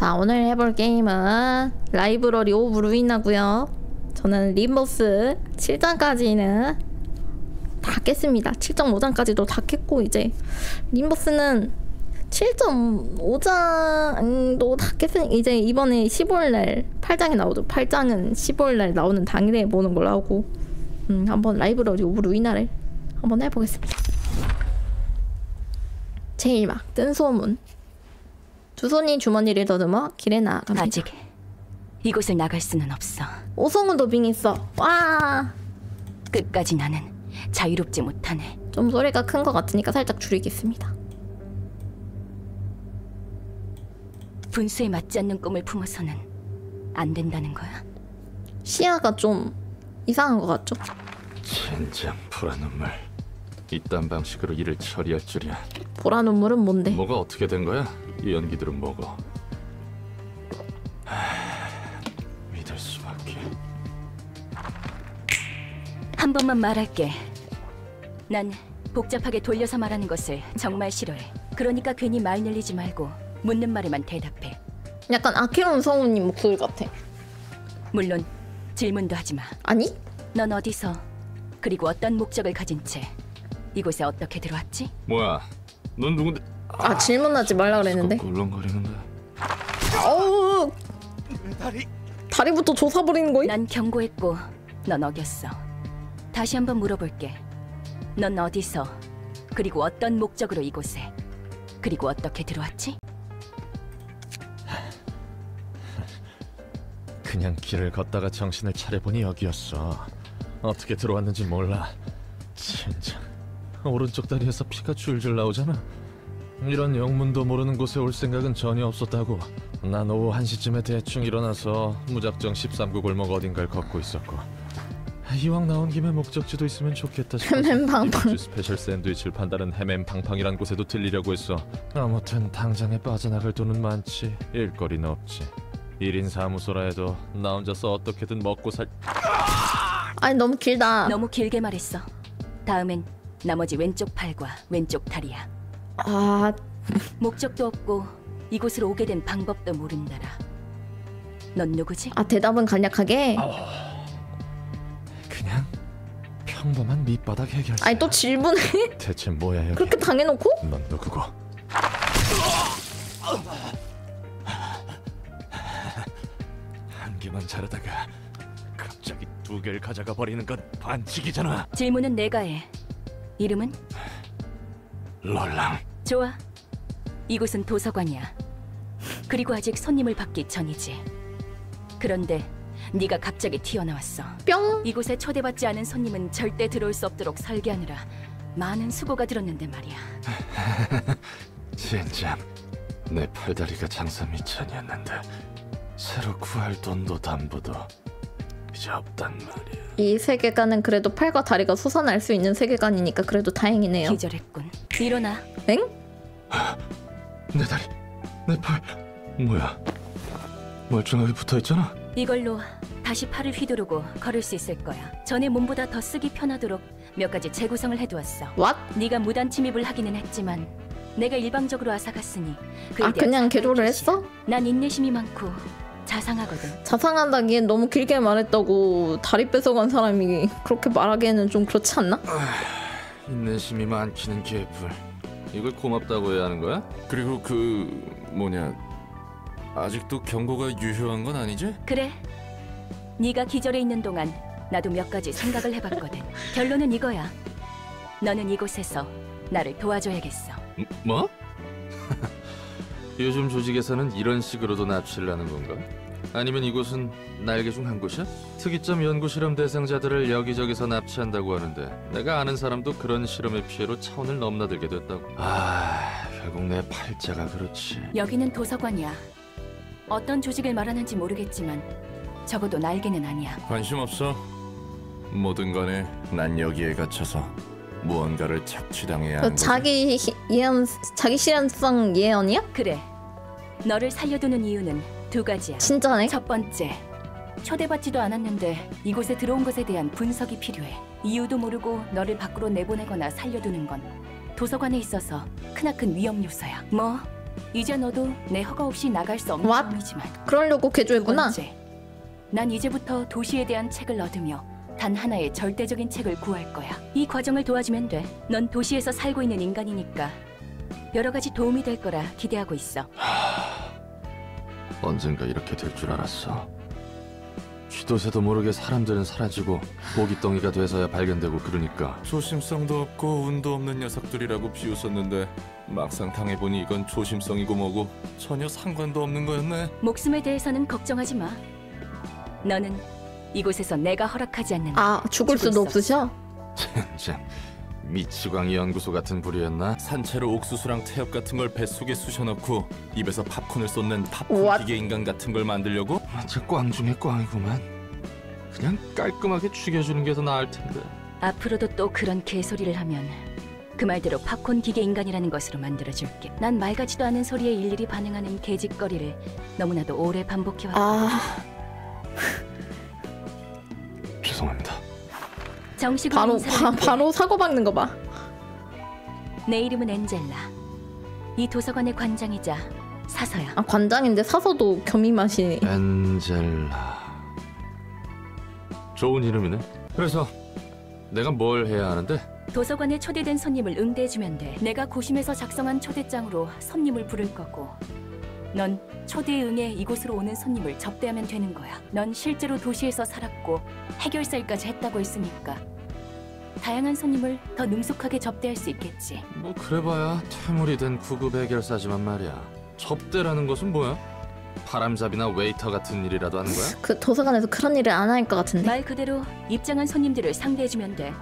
자, 오늘 해볼 게임은 라이브러리 오브 루이나고요. 저는 림보스 7장까지는 다 깼습니다. 7.5장까지도 다 깼고, 이제 림보스는 7.5장도 다 깼으니 이제 이번에 15일날 8장이 나오죠. 8장은 15일날 나오는 당일에 보는 걸로 하고, 한번 라이브러리 오브 루이나를 한번 해보겠습니다. 제일 막 뜬 소문. 두 손이 주머니를 더듬어 길에 나아갑니다. 아직 이곳을 나갈 수는 없어. 오성훈 더빙 있어. 와. 끝까지 나는 자유롭지 못하네. 좀 소리가 큰 것 같으니까 살짝 줄이겠습니다. 분수에 맞지 않는 꿈을 품어서는 안 된다는 거야. 시야가 좀 이상한 것 같죠? 젠장 보라 눈물. 이딴 방식으로 일을 처리할 줄이야. 보라 눈물은 뭔데? 뭐가 어떻게 된 거야? 이 연기들은 뭐고? 믿을 수밖에. 한 번만 말할게. 난 복잡하게 돌려서 말하는 것을 정말 싫어해. 그러니까 괜히 말 늘리지 말고 묻는 말에만 대답해. 약간 아케론 성우님 목소리 같아. 물론 질문도 하지 마. 아니? 넌 어디서 그리고 어떤 목적을 가진 채 이곳에 어떻게 들어왔지? 뭐야? 넌 누군데? 질문하지 말라 그랬는데. 꿀렁거리는데. 어우. 다리부터 조사버리는 거임? 난 경고했고 넌 어겼어. 다시 한번 물어볼게. 넌 어디서 그리고 어떤 목적으로 이곳에 그리고 어떻게 들어왔지? 그냥 길을 걷다가 정신을 차려보니 여기였어. 어떻게 들어왔는지 몰라. 진짜 오른쪽 다리에서 피가 줄줄 나오잖아. 이런 영문도 모르는 곳에 올 생각은 전혀 없었다고. 난 오후 1시쯤에 대충 일어나서 무작정 13구 골목 어딘가를 걷고 있었고, 이왕 나온 김에 목적지도 있으면 좋겠다 싶어서 햄엠팡팡. 이번 주 스페셜 샌드위치를 판다는 햄엠팡팡이란 곳에도 들리려고 했어. 아무튼 당장에 빠져나갈 돈은 많지 일거리는 없지. 1인 사무소라 해도 나 혼자서 어떻게든 먹고 살... 아니 너무 길다. 너무 길게 말했어. 다음엔 나머지 왼쪽 팔과 왼쪽 다리야. 아, 목적도 없고 이곳으로 오게 된 방법도 모른다라. 넌 누구지? 대답은 간략하게. 그냥 평범한 밑바닥 해결사. 아니 또 질문해? 대체 뭐야 여기? 그렇게 당해놓고? 넌 누구고? 한 개만 자르다가 갑자기 2개를 가져가 버리는 건 반칙이잖아. 질문은 내가 해. 이름은? 롤랑. 좋아. 이곳은 도서관이야. 그리고 아직 손님을 받기 전이지. 그런데 네가 갑자기 튀어나왔어. 뿅. 이곳에 초대받지 않은 손님은 절대 들어올 수 없도록 설계하느라 많은 수고가 들었는데 말이야. 젠장. 내 팔다리가 장사 미천이었는데 새로 구할 돈도 담보도 이제 없단 말이야. 이 세계관은 그래도 팔과 다리가 솟아날 수 있는 세계관이니까 그래도 다행이네요. 기절했군. 일어나. 엥? 내 다리, 내 팔, 뭐야? 멀쩡하게 붙어있잖아. 이걸로 다시 팔을 휘두르고 걸을 수 있을 거야. 전에 몸보다 더 쓰기 편하도록 몇 가지 재구성을 해두었어. What? 네가 무단 침입을 하기는 했지만 내가 일방적으로 앗아갔으니 그에 대한 그냥 개조를 사과의 했어? 뜻이야. 난 인내심이 많고 자상하거든. 자상하다기엔 너무 길게 말했다고 다리 뺏어간 사람이 그렇게 말하기에는 좀 그렇지 않나? 인내심이 많기는 개뿔. 이걸 고맙다고 해야 하는 거야? 그리고 아직도 경고가 유효한 건 아니지? 그래. 네가 기절해 있는 동안 나도 몇 가지 생각을 해봤거든. 결론은 이거야. 너는 이곳에서 나를 도와줘야겠어. 뭐? 요즘 조직에서는 이런 식으로도 납치를 하는 건가? 아니면 이곳은 날개 중 한 곳이야? 특이점 연구 실험 대상자들을 여기저기서 납치한다고 하는데 내가 아는 사람도 그런 실험의 피해로 차원을 넘나들게 됐다고. 결국 내 팔자가 그렇지. 여기는 도서관이야. 어떤 조직을 말하는지 모르겠지만 적어도 날개는 아니야. 관심 없어. 뭐든 간에 난 여기에 갇혀서 무언가를 착취당해야 하는 거지. 자기 실현성 예언이야? 그래. 너를 살려두는 이유는 2가지야. 진짜네? 첫 번째, 초대받지도 않았는데 이곳에 들어온 것에 대한 분석이 필요해. 이유도 모르고 너를 밖으로 내보내거나 살려두는 건 도서관에 있어서 크나큰 위험 요소야. 뭐 이제 너도 내 허가 없이 나갈 수 없는 What? 상황이지만 그러려고 두 개조했구나. 번째, 난 이제부터 도시에 대한 책을 얻으며 단 하나의 절대적인 책을 구할 거야. 이 과정을 도와주면 돼. 넌 도시에서 살고 있는 인간이니까 여러 가지 도움이 될 거라 기대하고 있어. 언젠가 이렇게 될 줄 알았어. 쥐도 새도 모르게 사람들은 사라지고 고깃덩이가 돼서야 발견되고 그러니까 조심성도 없고 운도 없는 녀석들이라고 비웃었는데 막상 당해보니 이건 조심성이고 뭐고 전혀 상관도 없는 거였네. 목숨에 대해서는 걱정하지 마. 너는 이곳에서 내가 허락하지 않는 아, 죽을 수도 없으셔? 참 미치광이 연구소 같은 부류였나? 산채로 옥수수랑 태엽 같은 걸 뱃속에 쑤셔넣고 입에서 팝콘을 쏟는 팝콘 What? 기계 인간 같은 걸 만들려고? 진짜 꽝 중에 꽝이구만. 그냥 깔끔하게 죽여주는 게 더 나을 텐데. 앞으로도 또 그런 개소리를 하면 그 말대로 팝콘 기계 인간이라는 것으로 만들어줄게. 난 말 같지도 않은 소리에 일일이 반응하는 개짓거리를 너무나도 오래 반복해왔다. 아, 죄송합니다. 정식으로 바로 인사를 할게. 바로 사고박는 거 봐. 내 이름은 엔젤라. 이 도서관의 관장이자 사서야. 아, 관장인데 사서도 겸이 맛이. 엔젤라. 좋은 이름이네. 그래서 내가 뭘 해야 하는데? 도서관에 초대된 손님을 응대해주면 돼. 내가 고심해서 작성한 초대장으로 손님을 부를 거고 넌 초대에 응해 이곳으로 오는 손님을 접대하면 되는 거야. 넌 실제로 도시에서 살았고 해결사일까지 했다고 했으니까 다양한 손님을 더 능숙하게 접대할 수 있겠지. 뭐 그래봐야 퇴물이 된 구급 해결사지만 말이야. 접대라는 것은 뭐야? 바람잡이나 웨이터 같은 일이라도 하는 거야? 그 도서관에서 그런 일을 안 할 것 같은데. 말 그대로 입장한 손님들을 상대해주면 돼.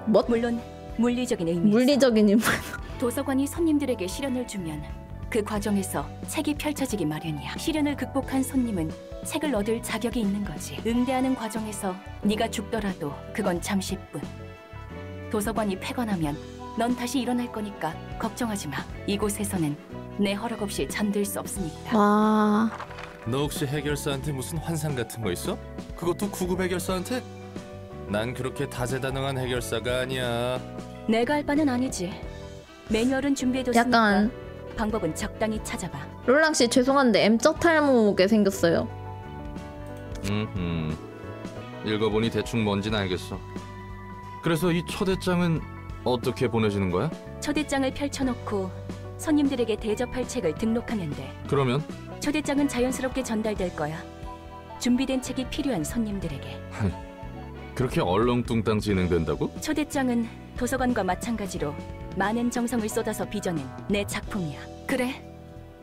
뭐? 물론 물리적인 의미에서. 물리적인 인물. 도서관이 손님들에게 시련을 주면 그 과정에서 책이 펼쳐지기 마련이야. 시련을 극복한 손님은 책을 얻을 자격이 있는 거지. 응대하는 과정에서 네가 죽더라도 그건 잠시뿐. 도서관이 폐관하면 넌 다시 일어날 거니까 걱정하지 마. 이곳에서는 내 허락 없이 잠들 수 없으니까. 와, 너 혹시 해결사한테 무슨 환상 같은 거 있어? 그것도 구급 해결사한테? 난 그렇게 다재다능한 해결사가 아니야. 내가 할 바는 아니지. 매뉴얼은 준비해뒀으니까 약간 방법은 적당히 찾아봐. 롤랑 씨 죄송한데 M자 탈모게 생겼어요. 읽어보니 대충 뭔진 알겠어. 그래서 이 초대장은 어떻게 보내지는 거야? 초대장을 펼쳐놓고 손님들에게 대접할 책을 등록하면 돼. 그러면 초대장은 자연스럽게 전달될 거야. 준비된 책이 필요한 손님들에게. 그렇게 얼렁뚱땅 진행된다고? 초대장은 도서관과 마찬가지로 많은 정성을 쏟아서 빚어낸 내 작품이야. 그래,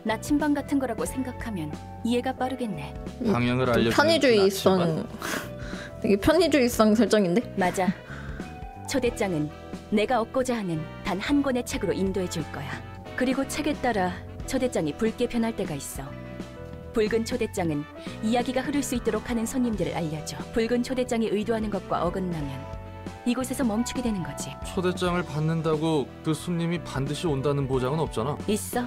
나침반 같은 거라고 생각하면 이해가 빠르겠네. 방향을 좀 알려주는 편의주의성. 되게 편의주의성 설정인데? 맞아. 초대장은 내가 얻고자 하는 단 한 권의 책으로 인도해 줄 거야. 그리고 책에 따라 초대장이 붉게 변할 때가 있어. 붉은 초대장은 이야기가 흐를 수 있도록 하는 손님들을 알려줘. 붉은 초대장이 의도하는 것과 어긋나면 이곳에서 멈추게 되는 거지. 초대장을 받는다고 그 손님이 반드시 온다는 보장은 없잖아. 있어.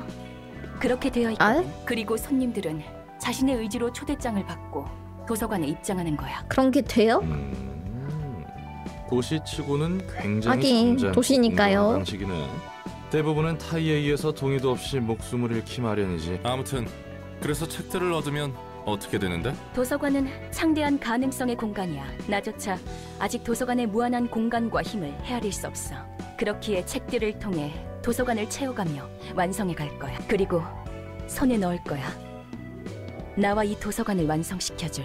그렇게 되어 있거든. 그리고 손님들은 자신의 의지로 초대장을 받고 도서관에 입장하는 거야. 그런 게 돼요? 도시치고는 굉장히 하긴, 점잖고 도시니까요. 공정한 방식이네. 대부분은 타이에 의해서 동의도 없이 목숨을 잃기 마련이지. 아무튼 그래서 책들을 얻으면 어떻게 되는데? 도서관은 창대한 가능성의 공간이야. 나조차 아직 도서관의 무한한 공간과 힘을 헤아릴 수 없어. 그렇기에 책들을 통해 도서관을 채워가며 완성해 갈 거야. 그리고 손에 넣을 거야. 나와 이 도서관을 완성시켜줄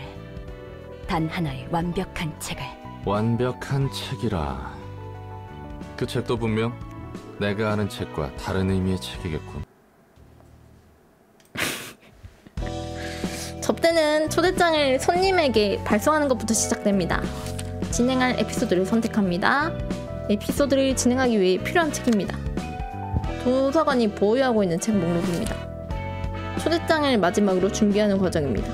단 하나의 완벽한 책을. 완벽한 책이라. 그 책도 분명 내가 아는 책과 다른 의미의 책이겠군. 접대는 초대장을 손님에게 발송하는 것부터 시작됩니다. 진행할 에피소드를 선택합니다. 에피소드를 진행하기 위해 필요한 책입니다. 도서관이 보유하고 있는 책 목록입니다. 초대장을 마지막으로 준비하는 과정입니다.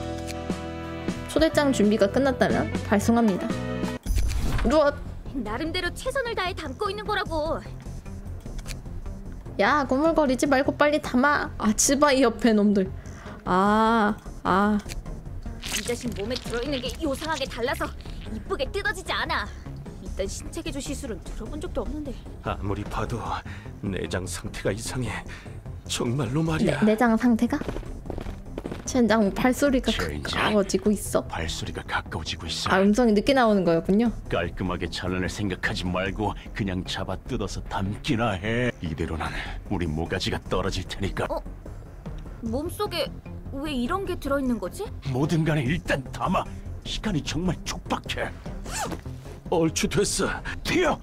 초대장 준비가 끝났다면 발송합니다. 누워. 나름대로 최선을 다해 담고 있는 거라고. 야, 고물거리지 말고 빨리 담아. 아, 지바이 옆에 놈들. 이 자식 몸에 들어있는 게 요상하게 달라서 이쁘게 뜯어지지 않아. 이딴 신체 개조 시술은 들어본 적도 없는데. 아무리 봐도 내장 상태가 이상해. 정말로 말이야. 내장 상태가? 젠장 발소리가 젠장. 가까워지고 있어. 발소리가 가까워지고 있어. 아, 음성이 늦게 나오는 거였군요. 깔끔하게 잘라낼 생각하지 말고 그냥 잡아 뜯어서 담기나 해. 이대로는 우리 모가지가 떨어질 테니까. 몸속에 왜 이런 게 들어있는 거지? 뭐든 간에 일단 담아. 시간이 정말 촉박해. 얼추 됐어. 튀어.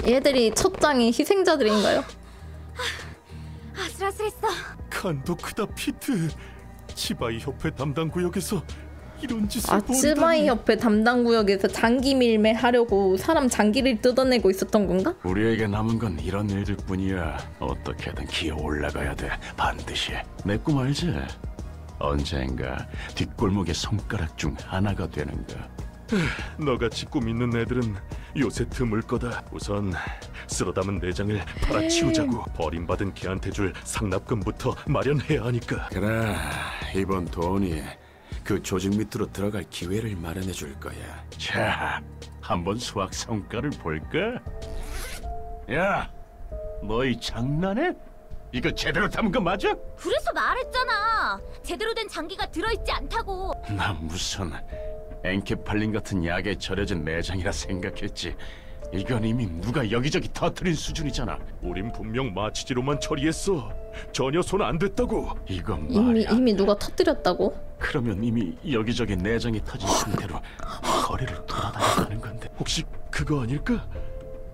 얘들이 첫 장의 희생자들인가요? 아슬아슬했어. 간도 크다 피트. 치바이 협회 담당 구역에서 이런 짓을 아, 츠바이 협회 담당 구역에서 장기 밀매 하려고 사람 장기를 뜯어내고 있었던 건가? 우리에게 남은 건 이런 일들뿐이야. 어떻게든 기어 올라가야 돼. 반드시. 내 꿈 알지? 언젠가 뒷골목의 손가락 중 하나가 되는 거. 너같이 꿈 있는 애들은 요새 드물 거다. 우선 쓸어 담은 내장을 팔아치우자고. 버림받은 개한테 줄 상납금부터 마련해야 하니까. 그래, 이번 돈이 그 조직 밑으로 들어갈 기회를 마련해 줄 거야. 자, 한번 수학 성과를 볼까? 야, 너희 장난해? 이거 제대로 담은 거 맞아? 그래서 말했잖아. 제대로 된 장기가 들어있지 않다고. 나 무슨 엔케팔린 같은 약에 절여진 내장이라 생각했지. 이건 이미 누가 여기저기 터뜨린 수준이잖아. 우린 분명 마취지로만 처리했어. 전혀 손 안 댔다고. 이건 말이야. 이미 누가 터뜨렸다고? 그러면 이미 여기저기 내장이 터진 상태로 거리를 돌아다닌다는 건데. 혹시 그거 아닐까?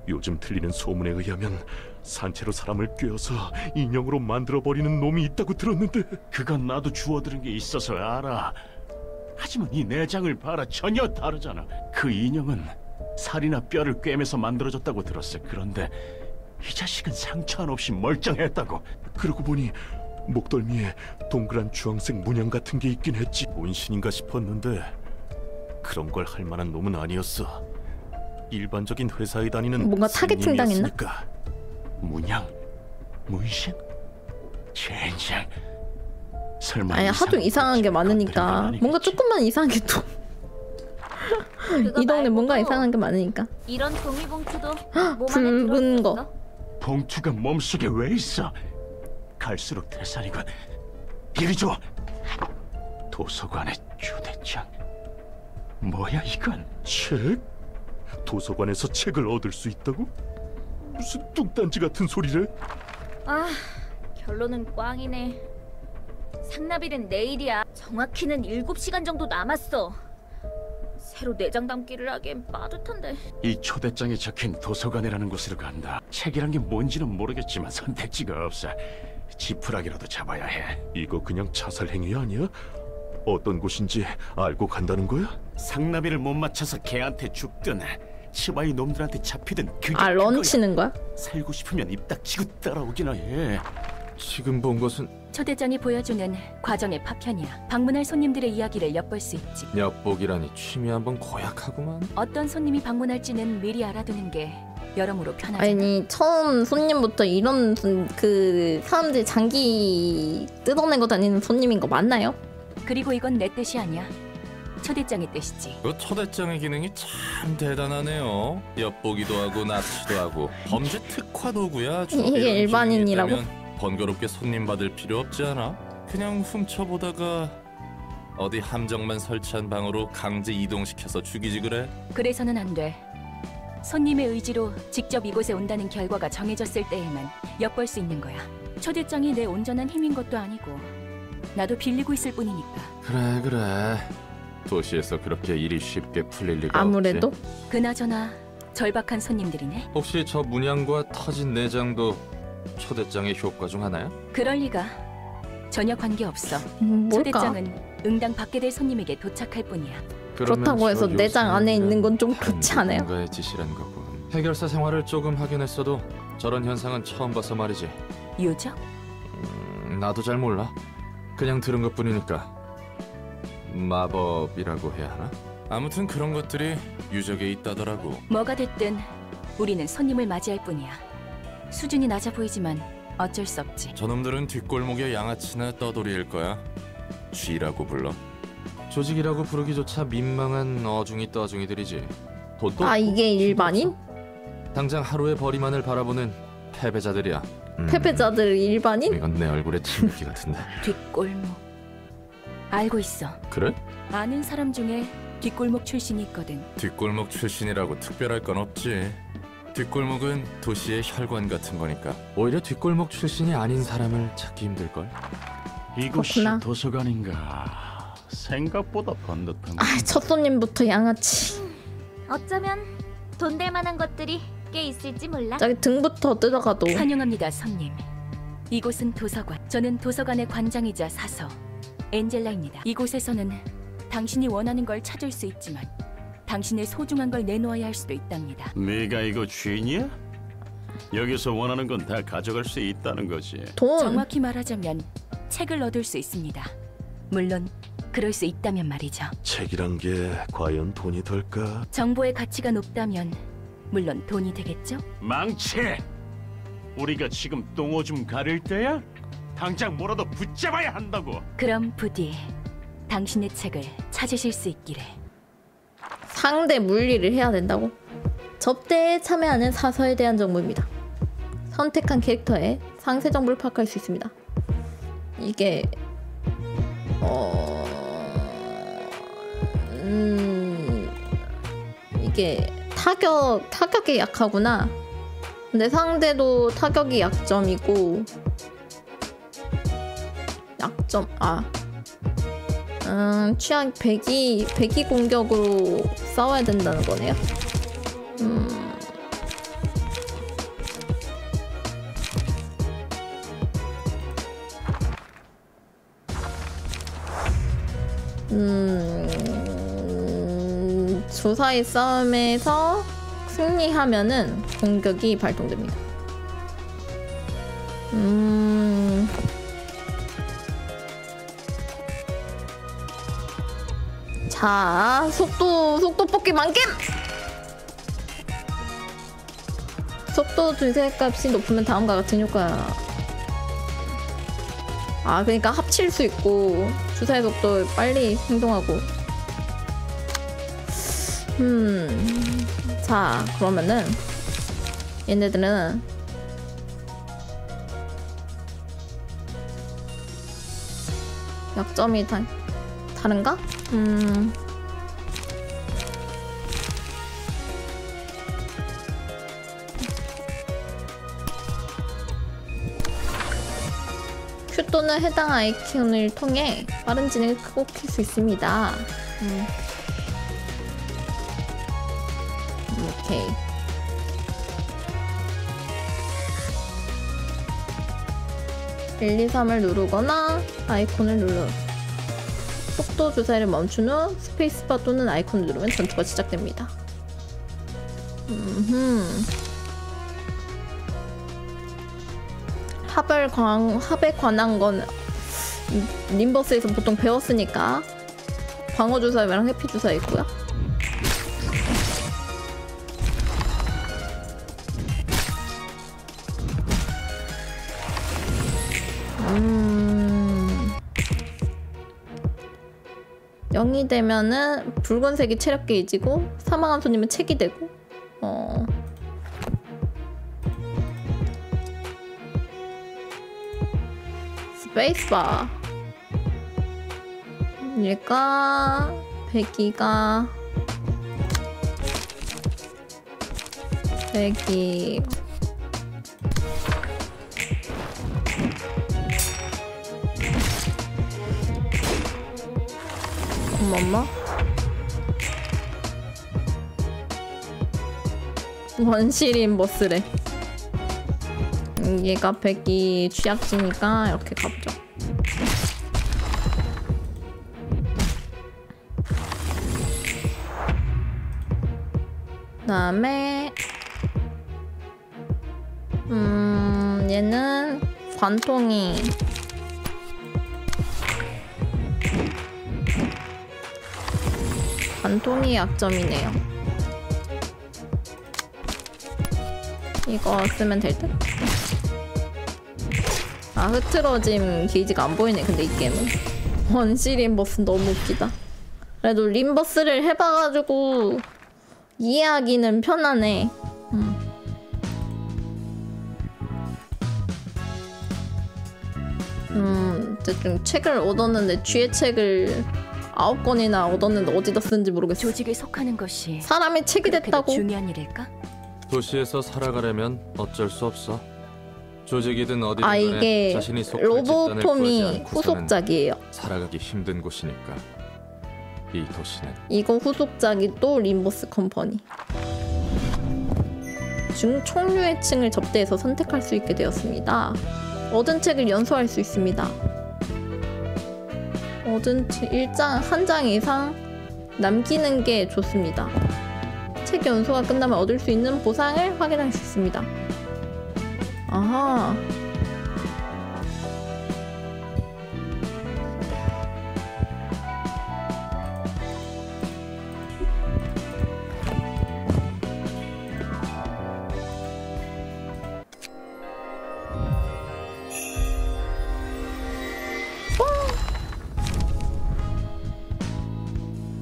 요즘 들리는 소문에 의하면 산채로 사람을 꿰어서 인형으로 만들어버리는 놈이 있다고 들었는데. 그건 나도 주워들은 게 있어서 알아. 하지만 이 내장을 봐라. 전혀 다르잖아. 그 인형은 살이나 뼈를 꿰매서 만들어졌다고 들었어. 그런데 이 자식은 상처 한 없이 멀쩡했다고. 그러고 보니 목덜미에 동그란 주황색 문양 같은 게 있긴 했지. 문신인가 싶었는데 그런 걸 할 만한 놈은 아니었어. 일반적인 회사에 다니는 뭔가 타겟팅 당했나? 스님이었으니까. 문양? 문신? 젠장. 설마 아니, 하도 이상한 게 많으니까 뭔가 조금만 이상한 게 또 이 동네 뭔가 이상한 게 많으니까. 이런 종이봉투도 몸 안에 붉은 거. 들어있었어? 봉투가 몸속에 왜 있어? 갈수록 태산이군. 이리 줘. 도서관의 휴대장. 뭐야 이건? 책? 도서관에서 책을 얻을 수 있다고? 무슨 뚱딴지 같은 소리래? 아, 결론은 꽝이네. 상납일은 내일이야. 정확히는 7시간 정도 남았어. 새로 내장 담기를 하기엔 빠듯한데. 이 초대장에 적힌 도서관이라는 곳으로 간다. 책이란 게 뭔지는 모르겠지만 선택지가 없어. 지푸라기라도 잡아야 해. 이거 그냥 자살 행위 아니야? 어떤 곳인지 알고 간다는 거야? 상나비를 못 맞춰서 걔한테 죽든 치바이 놈들한테 잡히든 그게 아, 그거야. 런치는 거야? 살고 싶으면 입 닥치고 따라오기나 해. 지금 본 것은 초대장이 보여주는 과정의 파편이야. 방문할 손님들의 이야기를 엿볼 수 있지. 엿보기라니 취미 한번 고약하구만. 어떤 손님이 방문할지는 미리 알아두는 게 여러모로 편하잖아. 아니, 처음 손님부터 이런 그 사람들 장기 뜯어내고 다니는 손님인 거 맞나요? 그리고 이건 내 뜻이 아니야. 초대장의 뜻이지. 그 초대장의 기능이 참 대단하네요. 엿보기도 하고 납치도 하고 범죄 특화 도구야. 이게 일반인이라고? 번거롭게 손님 받을 필요 없지 않아? 그냥 훔쳐보다가 어디 함정만 설치한 방으로 강제 이동시켜서 죽이지 그래? 그래서는 안 돼. 손님의 의지로 직접 이곳에 온다는 결과가 정해졌을 때에만 엿볼 수 있는 거야. 초대장이 내 온전한 힘인 것도 아니고 나도 빌리고 있을 뿐이니까. 그래. 도시에서 그렇게 일이 쉽게 풀릴 리가 아무래도 없지. 그나저나 절박한 손님들이네. 혹시 저 문양과 터진 내장도 초대장의 효과 중 하나야? 그럴 리가. 전혀 관계없어. 뭘까? 초대장은 응당 받게 될 손님에게 도착할 뿐이야. 그렇다고 해서 내장 안에 있는 건 좀 그렇지 않아요? 누군가의 짓이란 거군. 해결사 생활을 조금 하긴 했어도 저런 현상은 처음 봐서 말이지. 유적? 나도 잘 몰라. 그냥 들은 것뿐이니까. 마법이라고 해야 하나? 아무튼 그런 것들이 유적에 있다더라고. 뭐가 됐든 우리는 손님을 맞이할 뿐이야. 수준이 낮아 보이지만 어쩔 수 없지. 저놈들은 뒷골목의 양아치나 떠돌이일 거야. 쥐라고 불러. 조직이라고 부르기조차 민망한 어중이 떠중이들이지. 돈도 아, 없고 이게 힘도 일반인? 없어. 당장 하루의 벌이만을 바라보는 패배자들이야. 패배자들 일반인? 이건 내 얼굴에 침묵기 같은데. 뒷골목. 알고 있어. 그래? 아는 사람 중에 뒷골목 출신이 있거든. 뒷골목 출신이라고 특별할 건 없지. 뒷골목은 도시의 혈관 같은 거니까. 오히려 뒷골목 출신이 아닌 사람을 찾기 힘들걸. 이곳이 그렇구나. 도서관인가? 생각보다 번듯한. 아, 첫 손님부터 양아치. 어쩌면 돈 될 만한 것들이 꽤 있을지 몰라. 자기 등부터 뜯어가도. 환영합니다, 손님. 이곳은 도서관. 저는 도서관의 관장이자 사서 엔젤라입니다. 이곳에서는 당신이 원하는 걸 찾을 수 있지만 당신의 소중한 걸 내놓아야 할 수도 있답니다. 네가 이거 주인이야? 여기서 원하는 건 다 가져갈 수 있다는 거지. 돈. 정확히 말하자면 책을 얻을 수 있습니다. 물론 그럴 수 있다면 말이죠. 책이란 게 과연 돈이 될까? 정보의 가치가 높다면 물론 돈이 되겠죠? 망치! 우리가 지금 똥오줌 가릴 때야? 당장 뭐라도 붙잡아야 한다고. 그럼 부디 당신의 책을 찾으실 수 있기를. 상대 물리를 해야 된다고? 접대에 참여하는 사서에 대한 정보입니다. 선택한 캐릭터의 상세 정보를 파악할 수 있습니다. 이게 이게 타격이 약하구나. 근데 상대도 타격이 약점이고 약점 취향 배기 공격으로 싸워야 된다는 거네요. 조사의 싸움에서 승리하면은 공격이 발동됩니다. 자, 속도 뽑기 만겜! 속도 줄세 값이 높으면 다음과 같은 효과. 그러니까 합칠 수 있고 주사의 속도 빨리 행동하고. 자, 그러면은 얘네들은 약점이 다른가? Q 또는 해당 아이콘을 통해 빠른 진행을 크고 킬 수 있습니다. 오케이. (1, 2, 3을) 누르거나 아이콘을 눌러 속도 주사위를 멈춘 후 스페이스바 또는 아이콘을 누르면 전투가 시작됩니다. 합에 관한 건 림버스에서 보통 배웠으니까 방어 주사위랑 회피 주사위 있고요. (0이) 되면은 붉은색이 체력 게이지고 사망한 손님은 책이 되고 스페이스바 얘가 배기가 배기 엄마 원시린 버스래. 얘가 배기 취약지니까 이렇게 가보죠. 그다음에 얘는 관통이 약점이네요. 이거 쓰면 될 듯? 흐트러짐 게이지가 안 보이네. 근데 이 게임은 원시 림버스 너무 웃기다. 그래도 림버스를 해봐가지고 이해하기는 편하네. 어쨌든 책을 얻었는데 쥐의 책을 9권이나 얻었는데 어디다 쓰는지 모르겠어. 조직에 속하는 것이 사람의 책이 그렇게도 됐다고? 중요한 일일까? 도시에서 살아가려면 어쩔 수 없어. 조직이든 어디든 간에 이게 자신이 속할 집단을 구하지 로보톰이 않고서는 후속작이에요. 살아가기 힘든 곳이니까. 이 도시는 이거 후속작이 또 림버스 컴퍼니. 중총류의 층을 접대해서 선택할 수 있게 되었습니다. 얻은 책을 연수할 수 있습니다. 얻은 한 장 이상 남기는 게 좋습니다. 책 연수가 끝나면 얻을 수 있는 보상을 확인할 수 있습니다. 아하.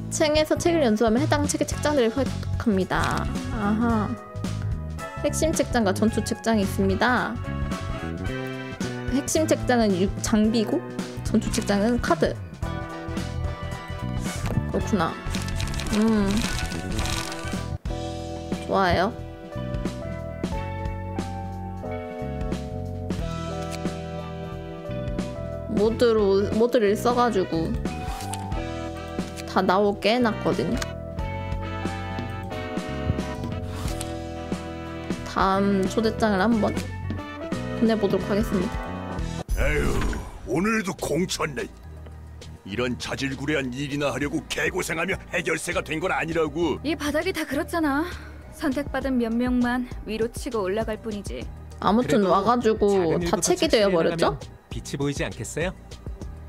층에서 책을 연수하면 해당 책의 책장들을 획득합니다. 아하. 핵심 책장과 전투 책장이 있습니다. 핵심 책장은 장비고 전투 책장은 카드. 그렇구나. 좋아요. 모드를 써가지고 다 나오게 해놨거든요. 다음 초대장을 한번 보내보도록 하겠습니다. 에휴, 오늘도 공쳤네. 이런 자질구레한 일이나 하려고 개고생하며 해결세가 된 건 아니라고. 이 바닥이 다 그렇잖아. 선택받은 몇 명만 위로 치고 올라갈 뿐이지. 아무튼 와가지고 다 책이 되어버렸죠? 빛이 보이지 않겠어요?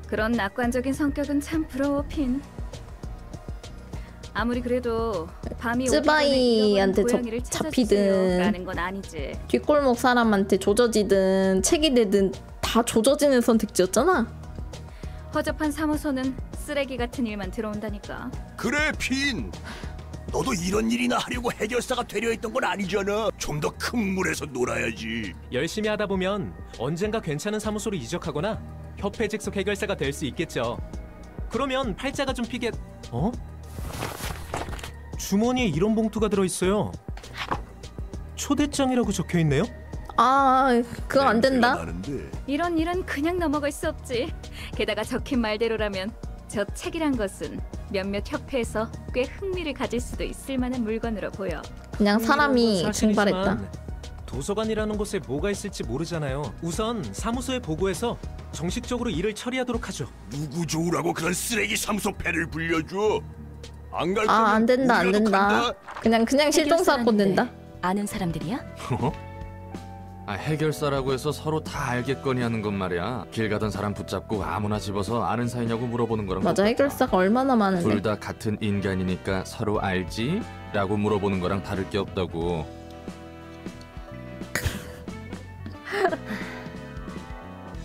그런 낙관적인 성격은 참 부러워, 핀. 아무리 그래도 밤이 쯔바이한테 잡히든 라는 건 아니지. 뒷골목 사람한테 조져지든 책이 되든 다 조져지는 선택지였잖아. 허접한 사무소는 쓰레기 같은 일만 들어온다니까. 그래, 핀. 너도 이런 일이나 하려고 해결사가 되려 했던 건 아니잖아. 좀 더 큰 물에서 놀아야지. 열심히 하다 보면 언젠가 괜찮은 사무소로 이적하거나 협회 직속 해결사가 될 수 있겠죠. 그러면 팔자가 좀 피겠... 어? 주머니에 이런 봉투가 들어있어요. 초대장이라고 적혀있네요? 아, 그거 안 된다. 이런 일은 그냥 넘어갈 수 없지. 게다가 적힌 말대로라면 저 책이란 것은 몇몇 협회에서 꽤 흥미를 가질 수도 있을 만한 물건으로 보여. 그냥 사람이 증발했다. 도서관이라는 곳에 뭐가 있을지 모르잖아요. 우선 사무소에 보고해서 정식적으로 일을 처리하도록 하죠. 누구 좋으라고 그런 쓰레기 사무소 배를 불려줘? 안 갈 거면 안 된다, 안 된다. 그냥 실종사건 된다. 아는 사람들이야? 해결사라고 해서 서로 다 알겠거니 하는 건 말이야. 길 가던 사람 붙잡고 아무나 집어서 아는 사이냐고 물어보는 거랑 맞아, 똑같아. 해결사가 얼마나 많은데. 둘 다 같은 인간이니까 서로 알지? 라고 물어보는 거랑 다를 게 없다고.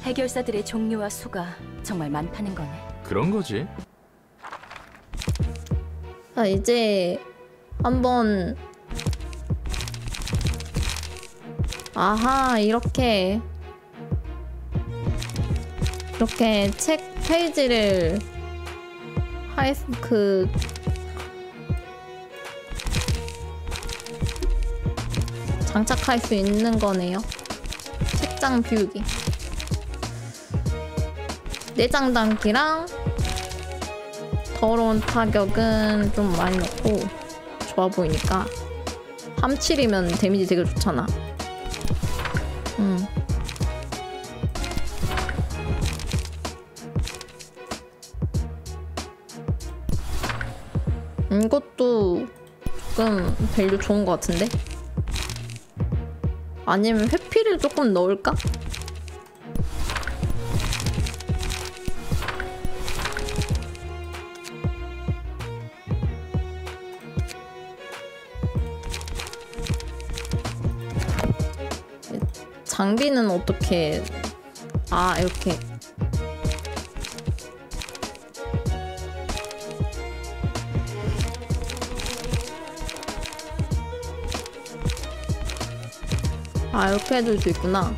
해결사들의 종류와 수가 정말 많다는 거네. 그런 거지. 자, 이제 한번 아하, 이렇게 책 페이지를 장착할 수 있는 거네요. 책장 비우기, 내장 담기랑 더러운 타격은 좀 많이 넣고 좋아 보이니까 37이면 데미지 되게 좋잖아. 이것도 조금 밸류 좋은 것 같은데? 아니면 회피를 조금 넣을까? 장비는 어떻게... 아, 이렇게 이렇게 해줄 수 있구나.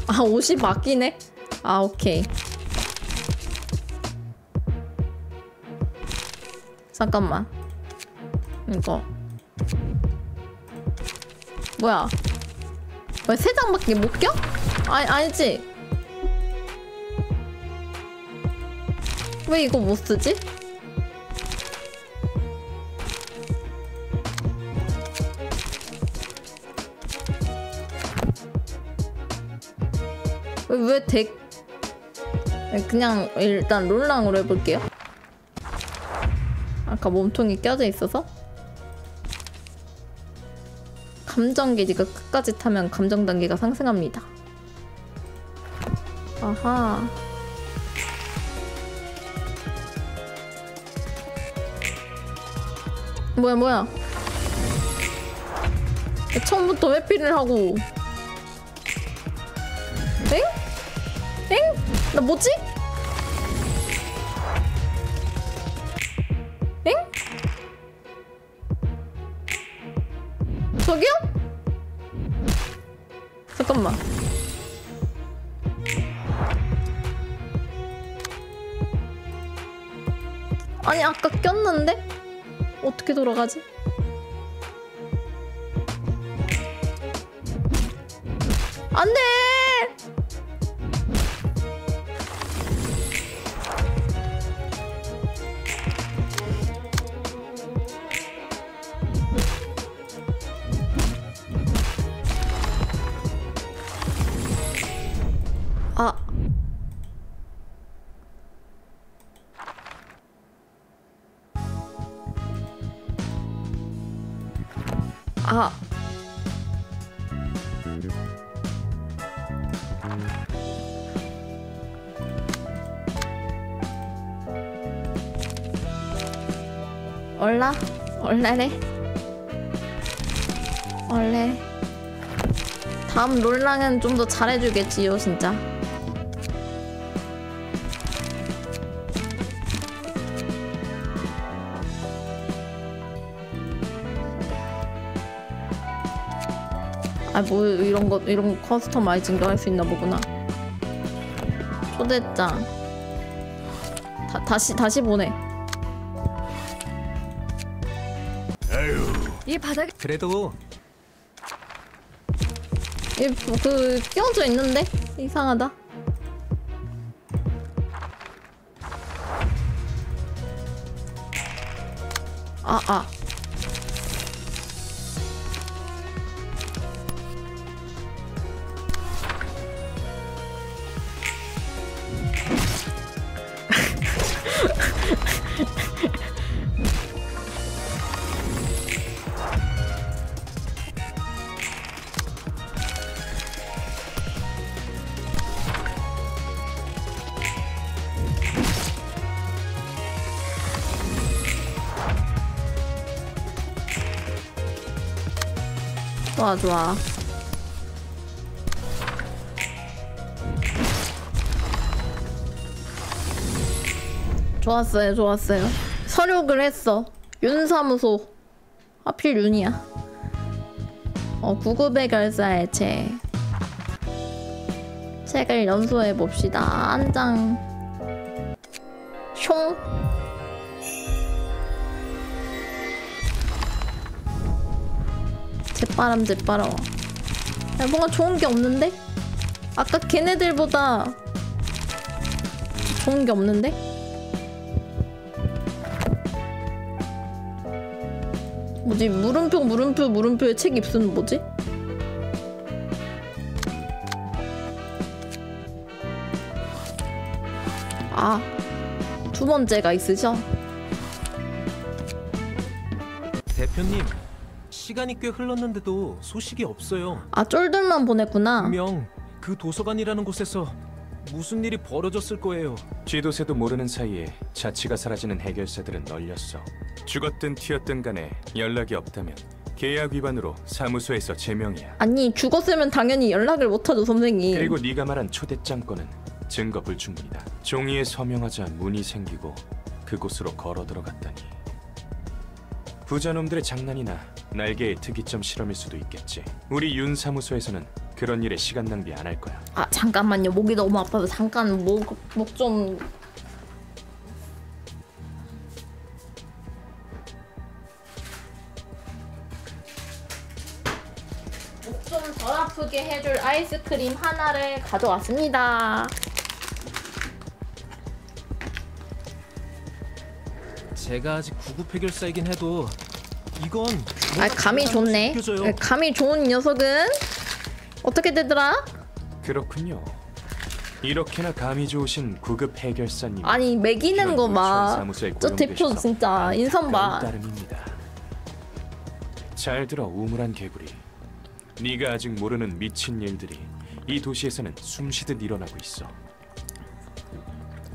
아 옷이 바뀌네? 아 오케이. 잠깐만. 이거 뭐야? 왜 3장밖에 못 껴? 아니지. 왜 이거 못 쓰지? 왜 그냥 일단 롤랑으로 해볼게요. 아까 몸통이 껴져 있어서 감정 게이지가 끝까지 타면 감정 단계가 상승합니다. 아하. 뭐야? 처음부터 회피를 하고. 엥? 나 뭐지? 엥? 저기요? 잠깐만. 아니 아까 꼈는데? 어떻게 돌아가지? 안 돼! 원래 다음 롤랑은 좀 더 잘해주겠지요 진짜. 뭐 이런 거 커스터마이징도 할 수 있나 보구나. 초대장 다시 보내. 이 바닥에 그래도 그 끼워져 있는데 이상하다. 좋아. 좋았어요. 서력을 했어. 윤사무소. 하필 윤이야. 구급의 결사의 책을 연소해봅시다. 한 장. 숑. 재빠람. 야, 뭔가 좋은 게 없는데? 아까 걔네들보다 좋은 게 없는데? 뭐지? 물음표의 책 입수는 뭐지? 두 번째가 있으셔? 대표님, 시간이 꽤 흘렀는데도 소식이 없어요. 쫄들만 보냈구나. 분명 그 도서관이라는 곳에서 무슨 일이 벌어졌을 거예요. 쥐도새도 모르는 사이에 자취가 사라지는 해결사들은 널렸어. 죽었든 튀었든 간에 연락이 없다면 계약 위반으로 사무소에서 제명이야. 아니 죽었으면 당연히 연락을 못하죠 선생님. 그리고 네가 말한 초대장 건은 증거 불충분이다. 종이에 서명하자 문이 생기고 그곳으로 걸어 들어갔다니. 부자놈들의 장난이나 날개의 특이점 실험일 수도 있겠지. 우리 윤 사무소에서는 그런 일에 시간 낭비 안 할 거야. 아 잠깐만요. 목이 너무 아파서 잠깐 목 좀. 목 좀 덜 아프게 해줄 아이스크림 하나를 가져왔습니다. 제가 아직 구급 해결사이긴 해도 이건 아 감이 좋네. 감이 좋은 녀석은 어떻게 되더라? 그렇군요. 이렇게나 감이 좋으신 구급 해결사님. 아니 매기는 거 봐. 저 대표 진짜 인성 봐. 따름입니다. 잘 들어 우물한 개구리. 네가 아직 모르는 미친 일들이 이 도시에서는 숨쉬듯 일어나고 있어.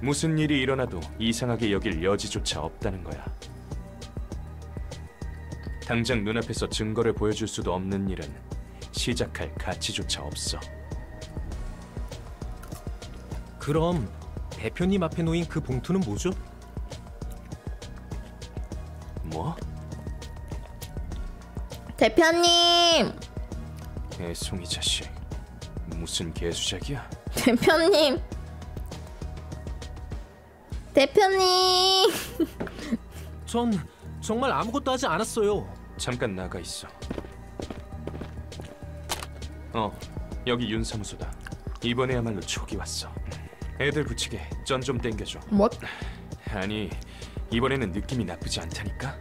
무슨 일이 일어나도 이상하게 여길 여지조차 없다는 거야. 당장 눈앞에서 증거를 보여줄 수도 없는 일은 시작할 가치조차 없어. 그럼 대표님 앞에 놓인 그 봉투는 뭐죠? 뭐? 대표님! 애송이 자식, 무슨 개수작이야? 대표님! 대표님! 전 정말 아무것도 하지 않았어요. 잠깐 나가 있어. 여기 윤사무소다. 이번에야말로 촉이 왔어. 애들 붙이게 전 좀 땡겨줘. 뭐? 아니, 이번에는 느낌이 나쁘지 않다니까?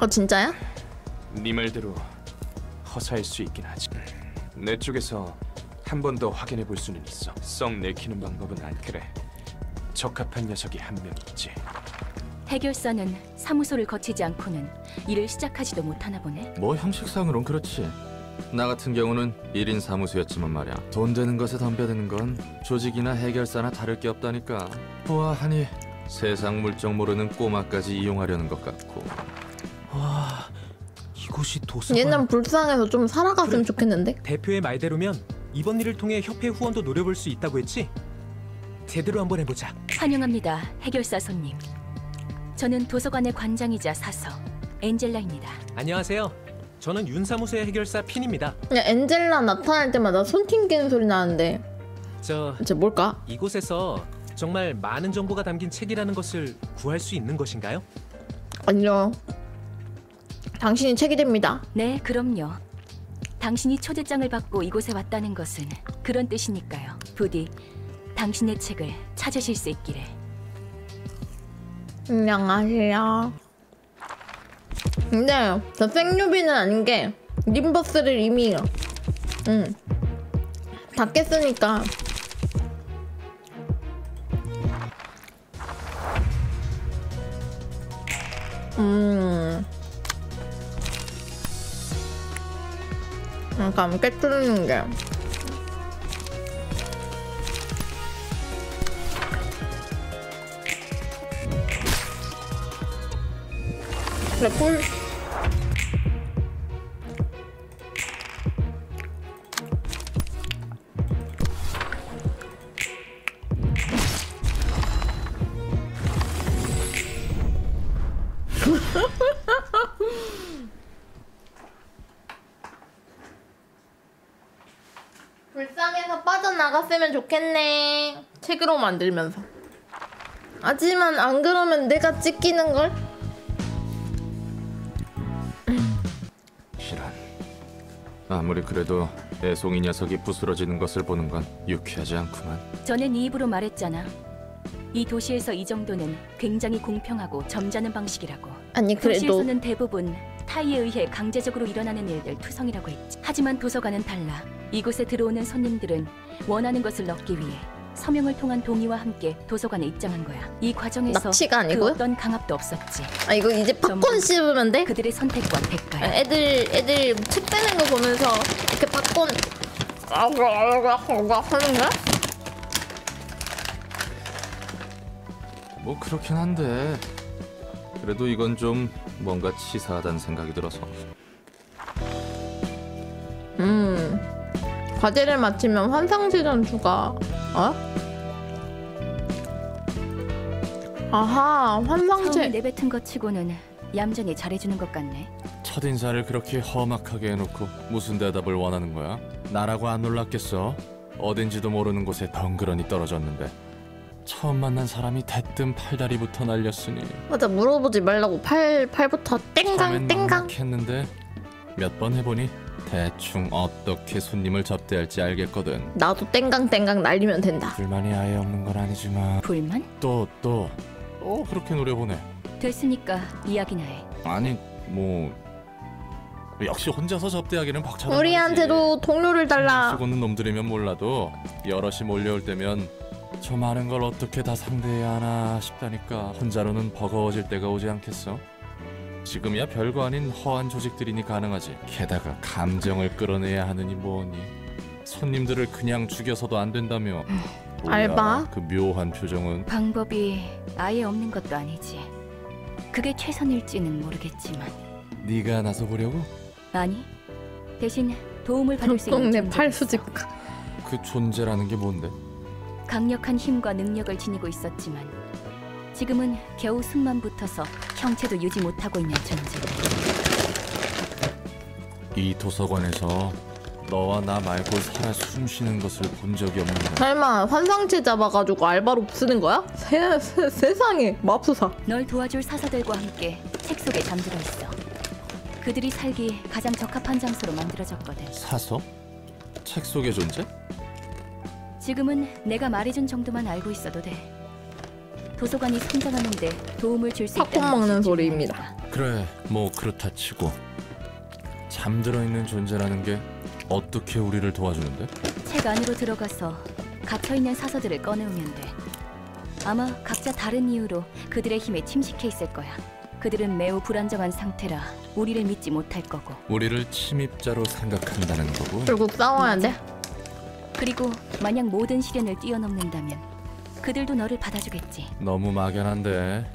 진짜야? 네 말대로 허사일 수 있긴 하지. 내 쪽에서 한 번 더 확인해 볼 수는 있어. 썩 내키는 방법은 안 그래. 적합한 녀석이 한 명 있지. 해결사는 사무소를 거치지 않고는 일을 시작하지도 못하나 보네. 뭐 형식상으론 그렇지. 나 같은 경우는 1인 사무소였지만 말이야. 돈 되는 것에 덤벼드는 건 조직이나 해결사나 다를 게 없다니까. 보아하니 세상 물정 모르는 꼬마까지 이용하려는 것 같고. 와, 이곳이 도서관. 얘는 불쌍해서 좀 살아갔으면 좋겠는데? 대표의 말대로면 이번 일을 통해 협회 후원도 노려볼 수 있다고 했지? 제대로 한번 해보자. 환영합니다, 해결사 손님. 저는 도서관의 관장이자 사서 엔젤라입니다. 안녕하세요. 저는 윤사무소의 해결사 핀입니다. 그냥 엔젤라 나타날 때마다 손 튕기는 소리 나는데 저 뭘까? 이곳에서 정말 많은 정보가 담긴 책이라는 것을 구할 수 있는 것인가요? 아니요. 당신이 책이 됩니다. 네, 그럼요. 당신이 초대장을 받고 이곳에 왔다는 것은 그런 뜻이니까요. 부디 당신의 책을 찾으실 수 있기를. 안녕하세요. 근데 저 생유비는 아닌 게 림버스를 이미 다 깼으니까 약간 깨트리는 게 그래 꿀. 불쌍해서 빠져나갔으면 좋겠네. 책으로 만들면서. 하지만 안 그러면 내가 찢기는걸? 이런. 아무리 그래도 애송이 녀석이 부스러지는 것을 보는 건 유쾌하지 않구만. 전에 네 입으로 말했잖아. 이 도시에서 이 정도는 굉장히 공평하고 점잖은 방식이라고. 아니 그래도 도시에서는 대부분 타이에 의해 강제적으로 일어나는 일들 투성이라고 했지. 하지만 도서관은 달라. 이곳에 들어오는 손님들은 원하는 것을 얻기 위해 서명을 통한 동의와 함께 도서관에 입장한 거야. 이 과정에서 납치가 아니고요? 그 어떤 강압도 없었지. 아 이거 이제 팝콘 씹으면 돼? 그들의 선택과 대가야. 애들 책 빼는 거 보면서 이렇게 팝콘 하는 거야? 뭐 그렇긴 한데 그래도 이건 좀 뭔가 치사하다는 생각이 들어서. 과제를 마치면 환상시전 추가. 아하, 환상체. 처음에 내뱉은 것 치고는 얌전히 잘해주는 것 같네. 첫인사를 그렇게 험악하게 해놓고 무슨 대답을 원하는 거야? 나라고 안 놀랐겠어? 어딘지도 모르는 곳에 덩그러니 떨어졌는데 처음 만난 사람이 대뜸 팔다리부터 날렸으니. 맞아, 물어보지 말라고. 팔부터 땡강 땡강 했는데 몇 번 해보니 대충 어떻게 손님을 접대할지 알겠거든. 나도 땡강 땡강 날리면 된다. 불만이 아예 없는 건 아니지만 불만? 또 그렇게 노려보네. 됐으니까 이야기나 해. 아니 뭐 역시 혼자서 접대하기는 벅차다. 우리한테도 동료를 달라. 쓰고는 놈들이면 몰라도 여럿이 몰려올 때면 저 많은 걸 어떻게 다 상대해야 하나 싶다니까. 혼자로는 버거워질 때가 오지 않겠어? 지금이야 별거 아닌 허한 조직들이니 가능하지. 게다가 감정을 끌어내야 하느니 뭐니. 손님들을 그냥 죽여서도 안 된다며. 뭐야, 알바? 그 묘한 표정은. 방법이 아예 없는 것도 아니지. 그게 최선일지는 모르겠지만. 네가 나서 보려고? 아니, 대신 도움을 받을 수 있는 동네 팔수집. 그 존재라는 게 뭔데? 강력한 힘과 능력을 지니고 있었지만 지금은 겨우 숨만 붙어서 형체도 유지 못하고 있는 존재. 이 도서관에서 너와 나 말고 살아 숨쉬는 것을 본 적이 없는데. 설마 환상체 잡아가지고 알바로 쓰는 거야? 세상에 맙소사. 널 도와줄 사사들과 함께 책 속에 잠들어 있어. 그들이 살기 가장 적합한 장소로 만들어졌거든. 사서? 책 속의 존재? 지금은 내가 말해준 정도만 알고 있어도 돼. 도서관이 성장하는데 도움을 줄 수 있다는 팝콘 먹는 소리입니다. 그래, 뭐 그렇다 치고 잠들어 있는 존재라는 게 어떻게 우리를 도와주는데? 책 안으로 들어가서 갇혀있는 사서들을 꺼내오면 돼. 아마 각자 다른 이유로 그들의 힘에 침식해 있을 거야. 그들은 매우 불안정한 상태라 우리를 믿지 못할 거고. 우리를 침입자로 생각한다는 거고. 결국 싸워야 돼? 그리고 만약 모든 시련을 뛰어넘는다면 그들도 너를 받아주겠지. 너무 막연한데.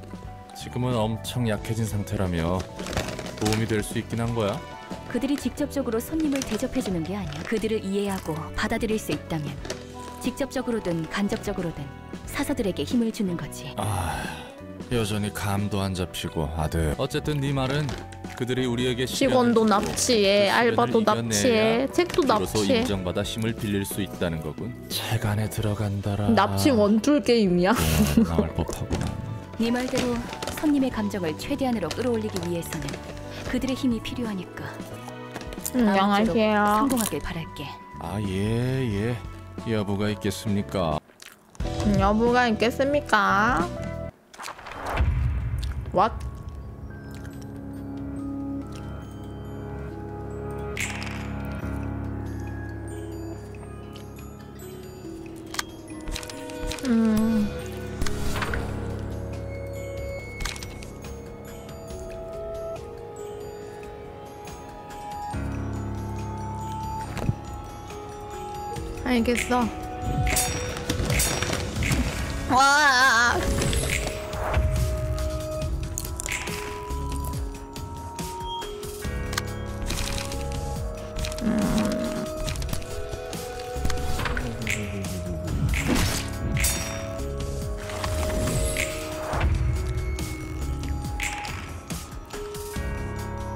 지금은 엄청 약해진 상태라며 도움이 될 수 있긴 한 거야? 그들이 직접적으로 손님을 대접해주는 게 아니야. 그들을 이해하고 받아들일 수 있다면 직접적으로든 간접적으로든 사서들에게 힘을 주는 거지. 여전히 감도 안 잡히고 아들. 어쨌든 네 말은 그들이 우리에게 직원도 납치해, 알바도 납치해, 책도 비로소 납치해. 인정받아 힘을 빌릴 수 있다는 거군. 책 안에 들어간다라. 납치 원툴 게임이야. 나올 법하구나. 네 말대로 손님의 감정을 최대한으로 끌어올리기 위해서는 그들의 힘이 필요하니까. 안녕하세요. 성공하길 바랄게. 예. 여부가 있겠습니까? 여부가 있겠습니까? What? 알겠어. 와.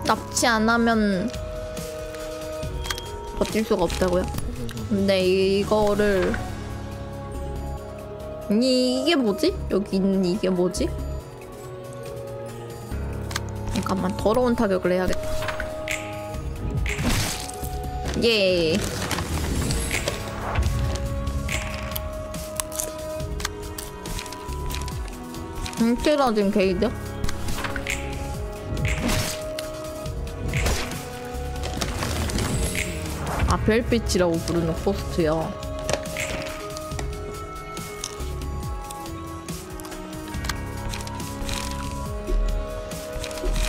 납치 안 하면 버틸 수가 없다고요? 근데 이거를 이게 뭐지? 여기 있는 이게 뭐지? 잠깐만, 더러운 타격을 해야겠다. 예. 쓰러진 게이드? 아, 별빛이라고 부르는 코스트요.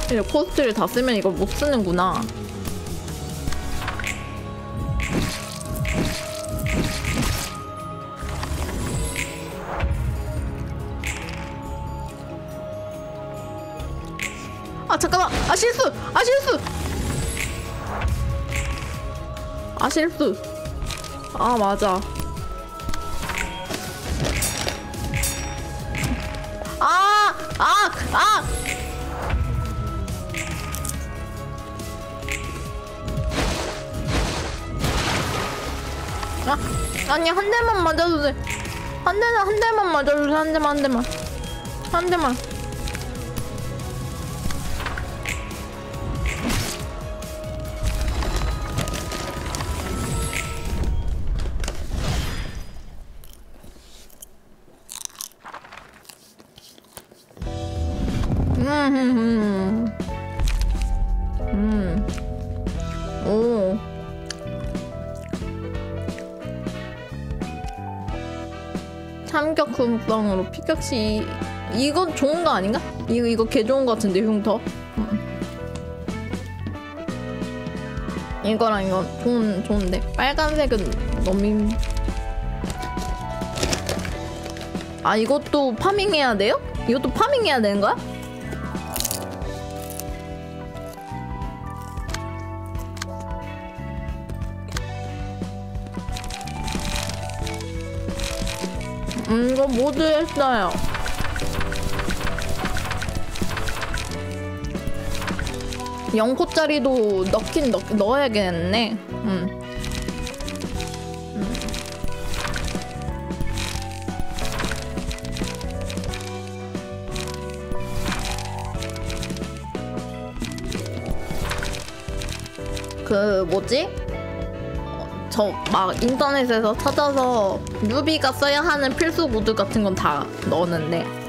이제 코스트를 다 쓰면 이걸 못 쓰는구나. 아, 잠깐만! 아, 실수! 아, 실수! 아, 실수. 아, 맞아. 아니 한 대만 맞아도 돼. 한 대만 맞아도 돼. 한 대만. 오. 참격 흠성으로 피격시. 이건 좋은 거 아닌가? 이거 개 좋은 거 같은데 흉터. 이거랑 이거 좋은데. 빨간색은 너무 아 이것도 파밍해야 돼요? 이것도 파밍해야 되는 거야? 이거 모두 했어요. 영코짜리도 넣어야겠네. 그 뭐지? 저 막 인터넷에서 찾아서 뉴비가 써야 하는 필수 모드 같은 건 다 넣었는데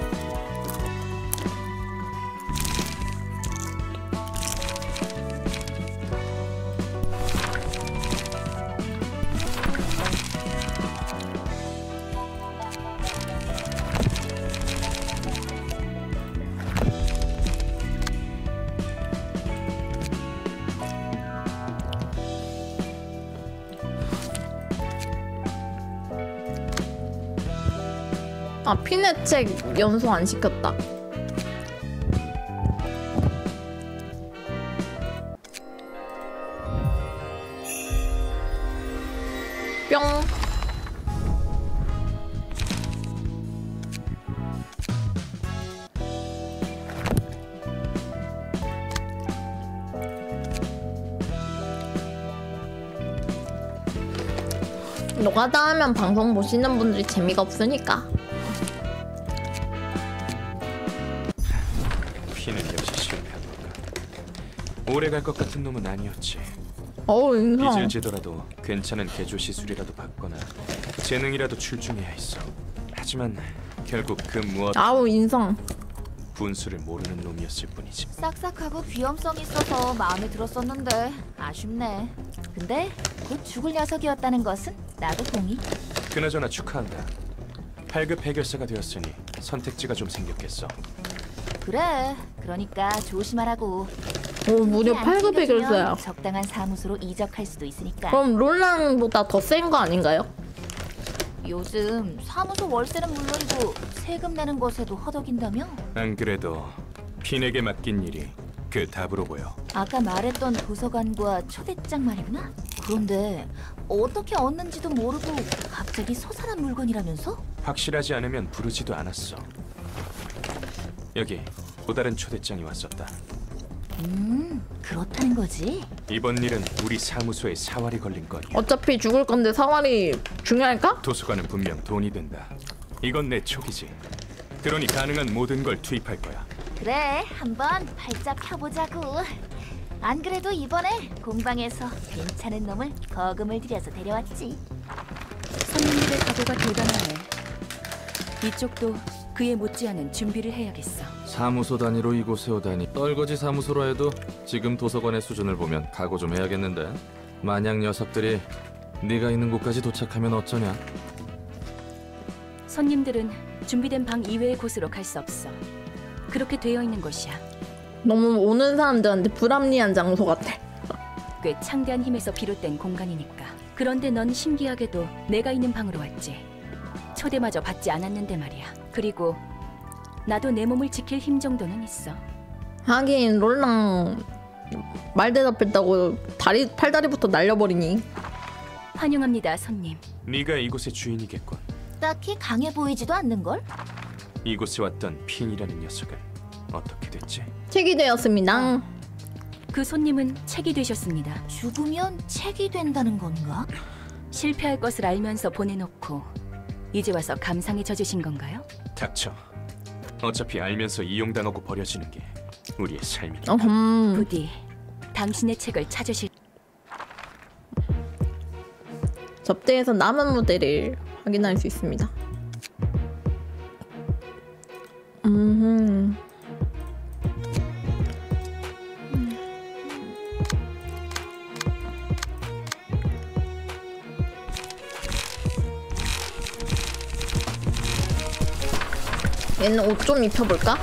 아 피네책 연소 안 시켰다. 뿅. 노가다 하면 방송 보시는 분들이 재미가 없으니까. 피는 역시 실패한 건가? 오래 갈 것 같은 놈은 아니었지. 인성. 잊을지더라도 괜찮은 개조 시술이라도 받거나 재능이라도 출중해야 했어. 하지만 결국 그 무엇 인성. 분수를 모르는 놈이었을 뿐이지. 싹싹하고 귀염성 있어서 마음에 들었었는데 아쉽네. 근데 곧 죽을 녀석이었다는 것은 나도 동의. 그나저나 축하한다. 8급 해결사가 되었으니 선택지가 좀 생겼겠어. 그래. 그러니까 조심하라고. 오 무려 8급 해결사야. 적당한 사무소로 이적할 수도 있으니까. 그럼 롤랑보다 더 센 거 아닌가요? 요즘 사무소 월세는 물론이고 세금 내는 것에도 허덕인다며? 안 그래도 핀에게 맡긴 일이 그 답으로 보여. 아까 말했던 도서관과 초대장 말이구나? 그런데 어떻게 얻는지도 모르고 갑자기 소산한 물건이라면서? 확실하지 않으면 부르지도 않았어. 여기 또 다른 초대장이 왔었다. 그렇다는 거지? 이번 일은 우리 사무소에 사활이 걸린 건이야. 어차피 죽을 건데 사활이 중요할까? 도서관은 분명 돈이 든다. 이건 내 촉이지. 그러니 가능한 모든 걸 투입할 거야. 그래, 한번 발작 펴보자고. 안 그래도 이번에 공방에서 괜찮은 놈을 거금을 들여서 데려왔지. 손님들의 각오가 대단하네. 이쪽도 그에 못지않은 준비를 해야겠어. 사무소 단위로 이곳에 오다니. 떨거지 사무소라 해도 지금 도서관의 수준을 보면 각오 좀 해야겠는데. 만약 녀석들이 네가 있는 곳까지 도착하면 어쩌냐? 손님들은 준비된 방 이외의 곳으로 갈 수 없어. 그렇게 되어 있는 곳이야. 너무 오는 사람들한테 불합리한 장소 같아. 꽤 창대한 힘에서 비롯된 공간이니까. 그런데 넌 신기하게도 내가 있는 방으로 왔지. 초대마저 받지 않았는데 말이야. 그리고 나도 내 몸을 지킬 힘 정도는 있어. 하긴 롤랑 말 대답했다고 팔다리부터 날려버리니. 환영합니다, 손님. 네가 이곳의 주인이겠군. 딱히 강해 보이지도 않는걸? 이곳에 왔던 핀이라는 녀석은 어떻게 됐지? 책이 되었습니다. 그 손님은 책이 되셨습니다. 죽으면 책이 된다는 건가? 실패할 것을 알면서 보내놓고 이제 와서 감상에 젖으신 건가요? 닥쳐. 어차피 알면서 이용당하고 버려지는 게 우리의 삶이니까. 부디 당신의 책을 찾으실. 접대에서 남은 무대를 확인할 수 있습니다. 얘는 옷 좀 입혀볼까?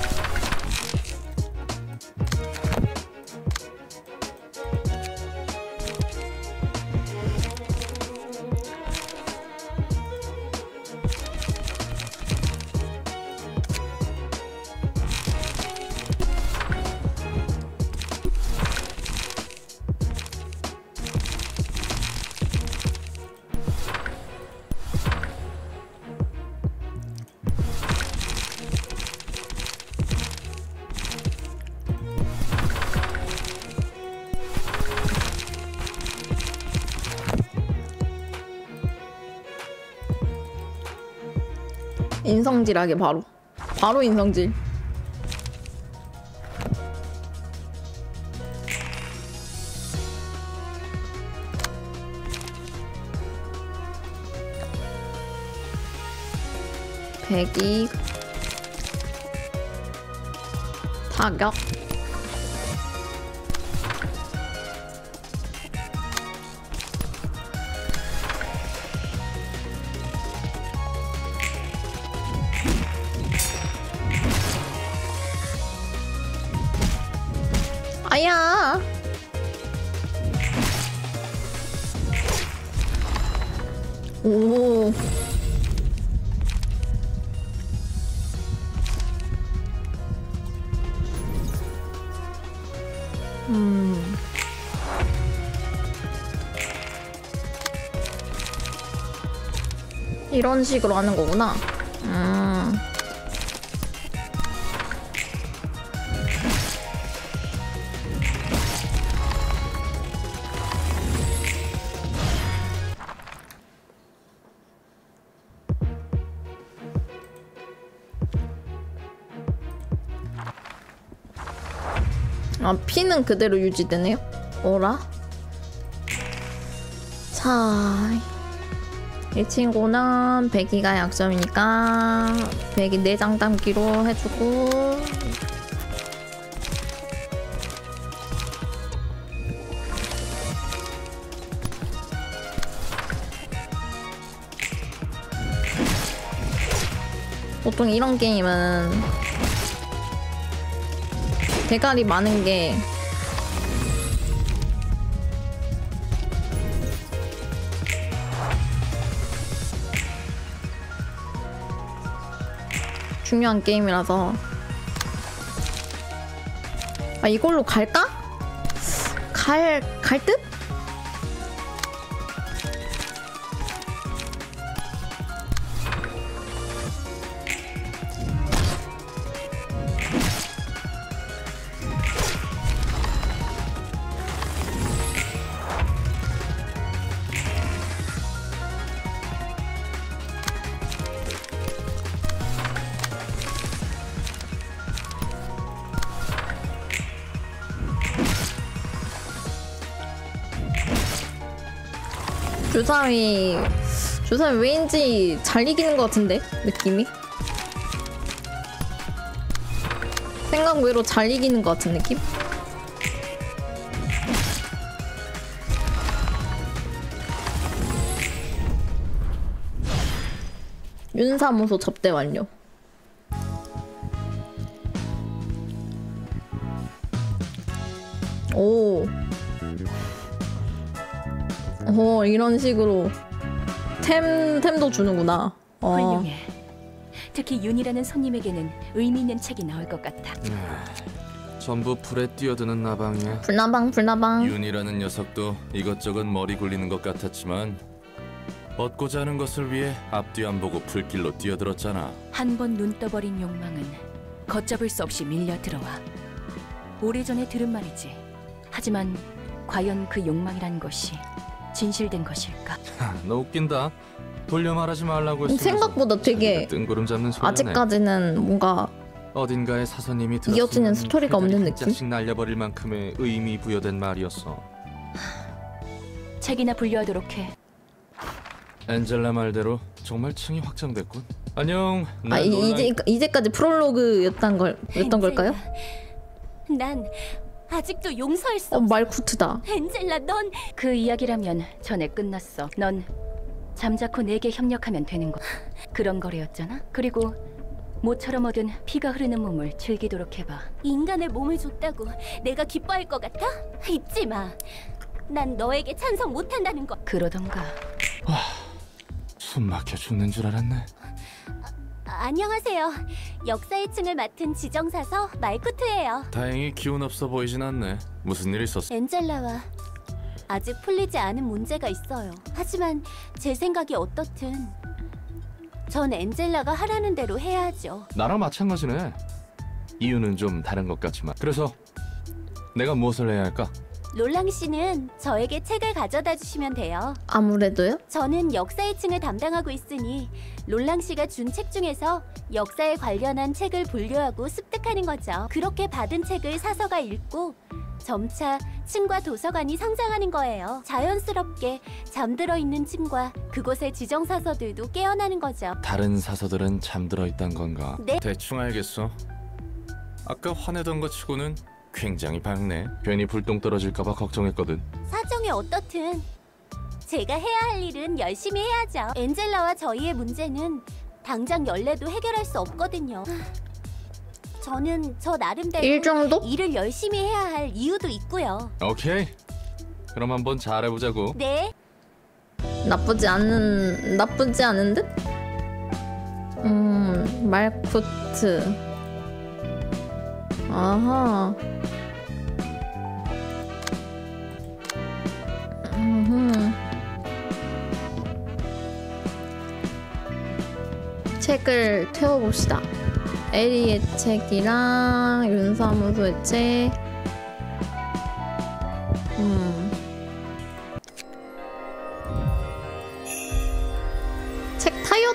인성질하게 바로 인성질. 배기 타격 아야. 오. 이런 식으로 하는 거구나. 아, 피는 그대로 유지되네요. 어라? 자, 이 친구는 배기가 약점이니까 배기 내장 담기로 해주고, 보통 이런 게임은 대가리 많은 게 중요한 게임이라서. 아, 이걸로 갈까? 갈 듯? 주사위 왠지 잘 이기는 것 같은데? 느낌이? 생각 외로 잘 이기는 것 같은 느낌? 윤사무소 접대 완료. 오. 이런 식으로 템도 주는구나. 훌륭해. 특히 윤이라는 손님에게는 의미 있는 책이 나올 것 같아. 전부 불에 뛰어드는 나방이야. 불나방. 윤이라는 녀석도 이것저것 머리 굴리는 것 같았지만 얻고자 하는 것을 위해 앞뒤 안 보고 불길로 뛰어들었잖아. 한 번 눈 떠버린 욕망은 걷잡을 수 없이 밀려 들어와. 오래전에 들은 말이지. 하지만 과연 그 욕망이란 것이 진실된 것일까? 너 웃긴다. 돌려 말하지 말라고 했으면서 생각보다 되게 뜬구름 잡는 소리네. 아직까지는 뭔가 어딘가에 사서님이 이어지는 스토리가 없는 느낌? 짝씩 날려버릴 만큼의 의미 부여된 말이었어. 책이나 분류하도록 해. 엔젤라 말대로 정말 층이 확장됐군. 안녕. 아 이제까지 프롤로그였던 걸까요? 난 아직도 용서할 수 없어. 말쿠트다. 엔젤라, 넌 그 이야기라면 전에 끝났어. 넌 잠자코 내게 협력하면 되는 거. 그런 거래였잖아. 그리고 모처럼 얻은 피가 흐르는 몸을 즐기도록 해봐. 인간의 몸을 줬다고 내가 기뻐할 것 같아? 잊지 마. 난 너에게 찬성 못한다는 거. 그러던가. 와, 숨 막혀 죽는 줄 알았네. 안녕하세요. 역사의 층을 맡은 지정사서 말쿠트예요. 다행히 기운 없어 보이진 않네. 무슨 일 있었어? 엔젤라와 아직 풀리지 않은 문제가 있어요. 하지만 제 생각이 어떻든 전 엔젤라가 하라는 대로 해야죠. 나랑 마찬가지네. 이유는 좀 다른 것 같지만. 그래서 내가 무엇을 해야 할까? 롤랑 씨는 저에게 책을 가져다 주시면 돼요. 아무래도요? 저는 역사의 층을 담당하고 있으니 롤랑 씨가 준 책 중에서 역사에 관련한 책을 분류하고 습득하는 거죠. 그렇게 받은 책을 사서가 읽고 점차 층과 도서관이 성장하는 거예요. 자연스럽게 잠들어 있는 층과 그곳의 지정사서들도 깨어나는 거죠. 다른 사서들은 잠들어 있단 건가? 네. 대충 알겠어. 아까 화내던 것 치고는 굉장히 밝네. 괜히 불똥 떨어질까봐 걱정했거든. 사정이 어떻든 제가 해야 할 일은 열심히 해야죠. 엔젤라와 저희의 문제는 당장 연례도 해결할 수 없거든요. 저는 저 나름대로 일 정도? 일을 열심히 해야 할 이유도 있고요. 오케이. 그럼 한번 잘해보자고. 네. 나쁘지 않은 듯? 말쿠트. 아하. 책을 태워봅시다. 에리의 책이랑 윤사무소의 책. 책 타요?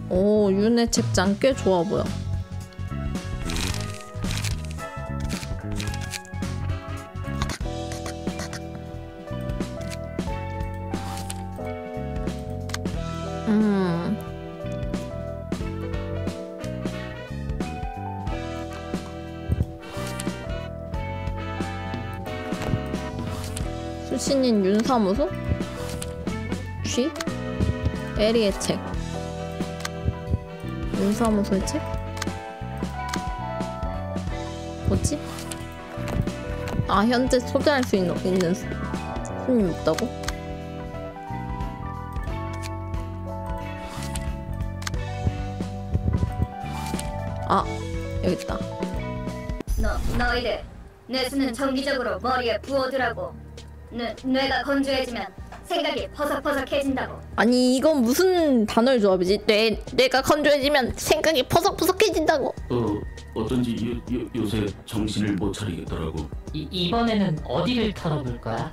오, 윤의 책장 꽤 좋아 보여. 수신인 윤사무소? G? 에리의 책. 윤사무소의 책? 뭐지? 아, 현재 소개할 수 있는 손님 없다고? 아, 여기 있다. 너희들 뇌수는 정기적으로 머리에 부어두라고. 뇌가 건조해지면 생각이 퍼석퍼석해진다고. 아니, 이건 무슨 단어의 조합이지? 뇌가 건조해지면 생각이 퍼석퍼석해진다고. 어쩐지 요새 정신을 못 차리겠더라고. 이번에는 어디를 털어볼 거야?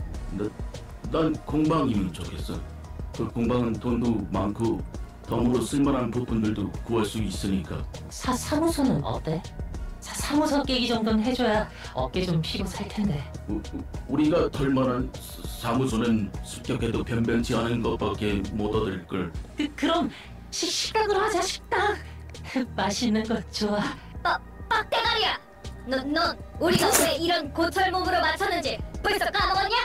난 공방이면 좋겠어. 그 공방은 돈도 많고 덤으로 쓸만한 부품들도 구할 수 있으니까. 사무소는 어때? 사무소 깨기 정도는 해줘야 어깨 좀 피고 살 텐데. 우리가 털만한 사무소는 습격해도 변변치 않은 것밖에 못 얻을 걸. 그럼 식당으로 하자. 식당. 맛있는 것 좋아. 빡대가리야! 넌 우리가 왜 이런 고철 몸으로 맞췄는지 벌써 까먹었냐?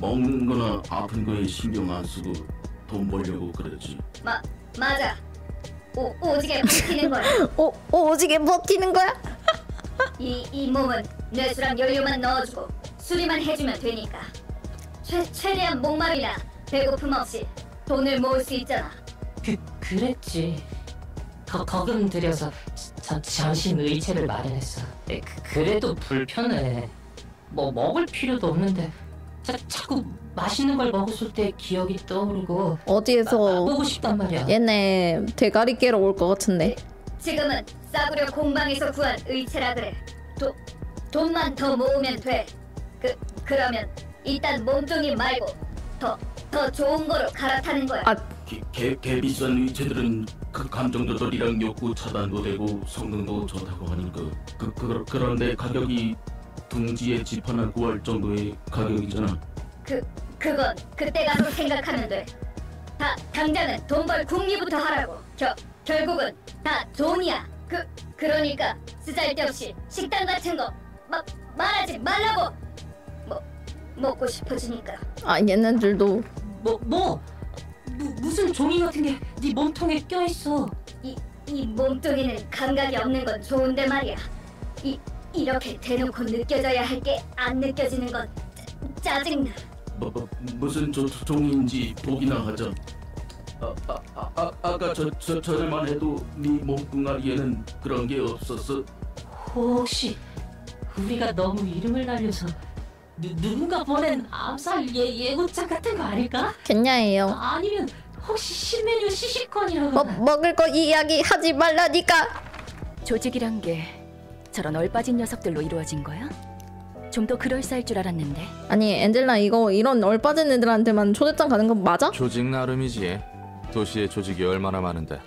먹는 거나 아픈 거에 신경 안 쓰고 돈 벌려고 그랬지. 맞아. 오지게 버티는 거야. 오지게 버티는 거야? 이 몸은 뇌수랑 연료만 넣어주고 수리만 해주면 되니까 최대한 목마르나 배고픔 없이 돈을 모을 수 있잖아. 그랬지. 거금 들여서 전신 의체를 마련했어. 그래도 불편해. 뭐 먹을 필요도 없는데 자꾸 맛있는 걸 먹었을 때 기억이 떠오르고 어디에서 보고 싶단 말이야. 얘네 대가리 깨러 올 것 같은데. 지금은 싸구려 공방에서 구한 의체라 그래. 돈만 더 모으면 돼. 그러면 일단 몸뚱이 말고 더 좋은 거로 갈아타는 거야. 개 비싼 위체들은 그 감정 조절이랑 욕구 차단도 되고 성능도 좋다고 하니까 그런데 가격이 둥지에 집 하나 구할 정도의 가격이잖아. 그건 그때 가서 생각하면 돼. 당장은 돈 벌 궁리부터 하라고. 결국은 다 돈이야. 그러니까 쓰잘데없이 식당 같은 거 말하지 말라고. 먹고 싶어지니까. 얘네들도 무슨 종이 같은 게 네 몸통에 껴있어. 이 몸뚱이는 감각이 없는 건 좋은데 말이야. 이렇게 대놓고 느껴져야 할 게 안 느껴지는 건 짜증나. 무슨 종인지 보기나 하자. 아까 저절만 해도 네 몸뚱아리에는 그런 게 없었어. 혹시 우리가 너무 이름을 날려서 누군가 보낸 암살 예고장 같은 거 아닐까? 겠냐예요. 아니면 혹시 신메뉴 시식권이라고. 먹을 거 이야기 하지 말라니까. 조직이란 게 저런 얼빠진 녀석들로 이루어진 거야? 좀 더 그럴싸할 줄 알았는데. 아니 엔젤라 이런 얼빠진 애들한테만 초대장 가는 건 맞아? 조직 나름이지. 도시에 조직이 얼마나 많은데.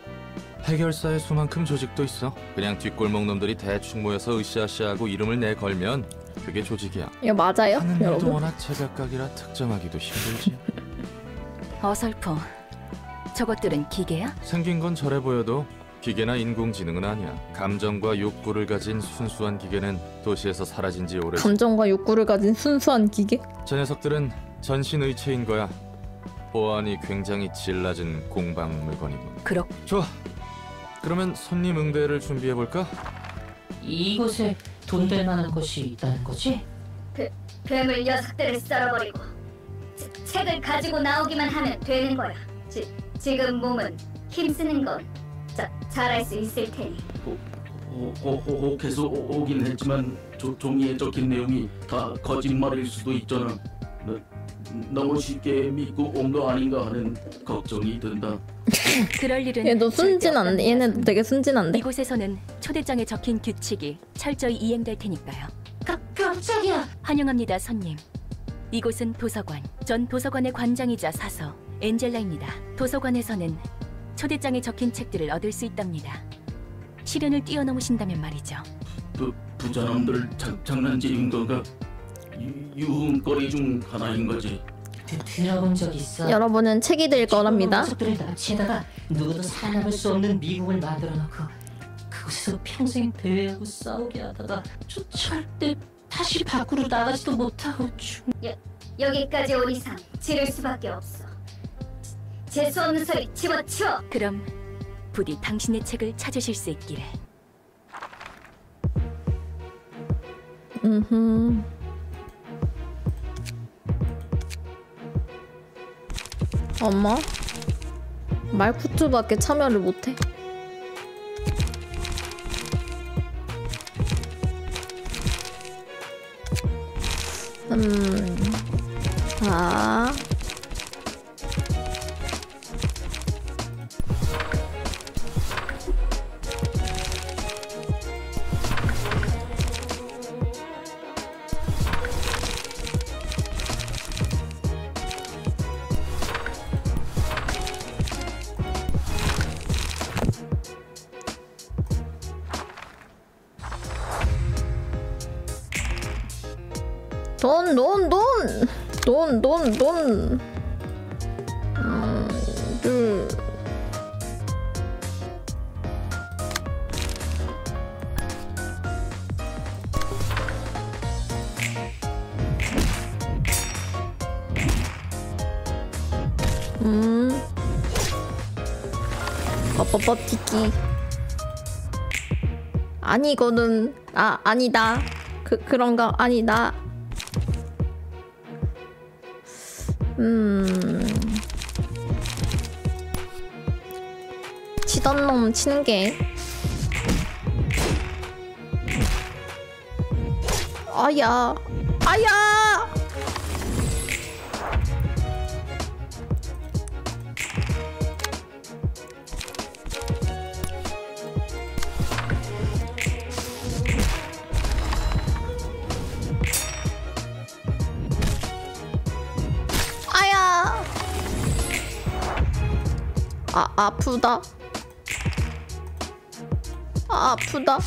해결사의 수만큼 조직도 있어. 그냥 뒷골목 놈들이 대충 모여서 으쌰으쌰하고 이름을 내걸면 그게 조직이야. 이거 맞아요? 하는 일도 여러분? 워낙 제각각이라 특정하기도 힘들지. 어설퍼. 저것들은 기계야? 생긴 건 저래 보여도 기계나 인공지능은 아니야. 감정과 욕구를 가진 순수한 기계는 도시에서 사라진 지 오래지. 감정과 욕구를 가진 순수한 기계? 저 녀석들은 전신의체인 거야. 보안이 굉장히 질 낮은 공방 물건이군. 좋아. 그러면 손님 응대를 준비해볼까? 이곳에 돈 될 만한 곳이 있다는 거지? 괴물 녀석들을 썰어버리고 책을 가지고 나오기만 하면 되는 거야. 지금 몸은 힘쓰는 건 잘할 수 있을 테니. 혹해서 오긴 했지만 종이에 적힌 내용이 다 거짓말일 수도 있잖아. 너무 쉽게 믿고 온 거 아닌가 하는 걱정이 든다. 그럴 일은 얘도 순진한데? 얘네도 되게 순진한데? 이곳에서는 초대장에 적힌 규칙이 철저히 이행될 테니까요. 깜짝이야. 환영합니다, 손님. 이곳은 도서관. 전 도서관의 관장이자 사서 엔젤라입니다. 도서관에서는 초대장에 적힌 책들을 얻을 수 있답니다. 시련을 뛰어넘으신다면 말이죠. 부자놈들 장난질인 거가 유흥거리 중 하나인 거지. 들어본 적 있어? 여러분은 책이 될 거랍니다. 녀석들을 납치에다가 누구도 살아남을 수 없는 미국을 만들어놓고 그곳에서 평생 대회하고 싸우게 하다가 절대 다시 밖으로 나가지도 못하고 여기까지 온 이상 지를 수밖에 없어. 재수없는 소리 집어치워. 그럼 부디 당신의 책을 찾으실 수 있기를. 엄마? 말쿠트밖에 참여를 못해? 자. 돈. 버티기. 아니거든. 아니다. 그런가 아니다. 치던 놈 치는 게. 아야. 아프다. 아프다.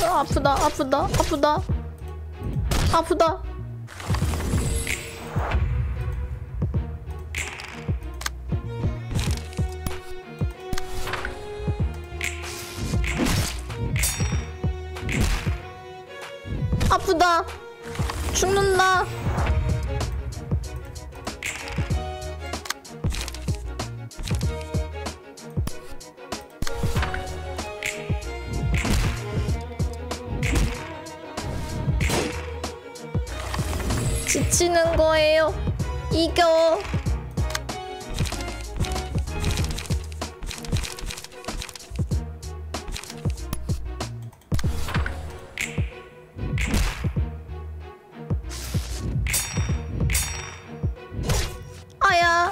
아프다. 아프다. 아프다. 아프다. 아프다. 죽는다. 지치는 거예요. 이겨. 아야.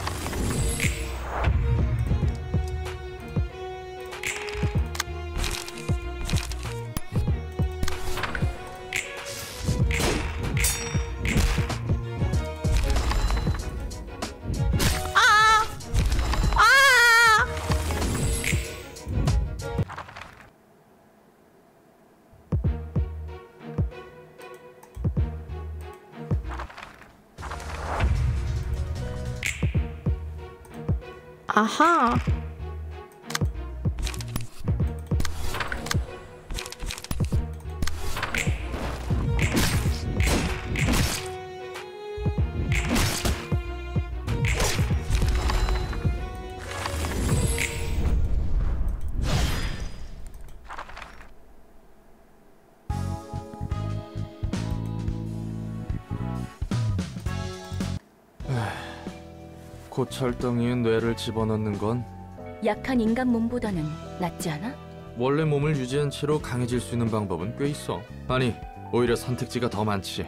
아하. 고철덩이에 뇌를 집어넣는 건 약한 인간 몸보다는 낫지 않아? 원래 몸을 유지한 채로 강해질 수 있는 방법은 꽤 있어. 아니, 오히려 선택지가 더 많지.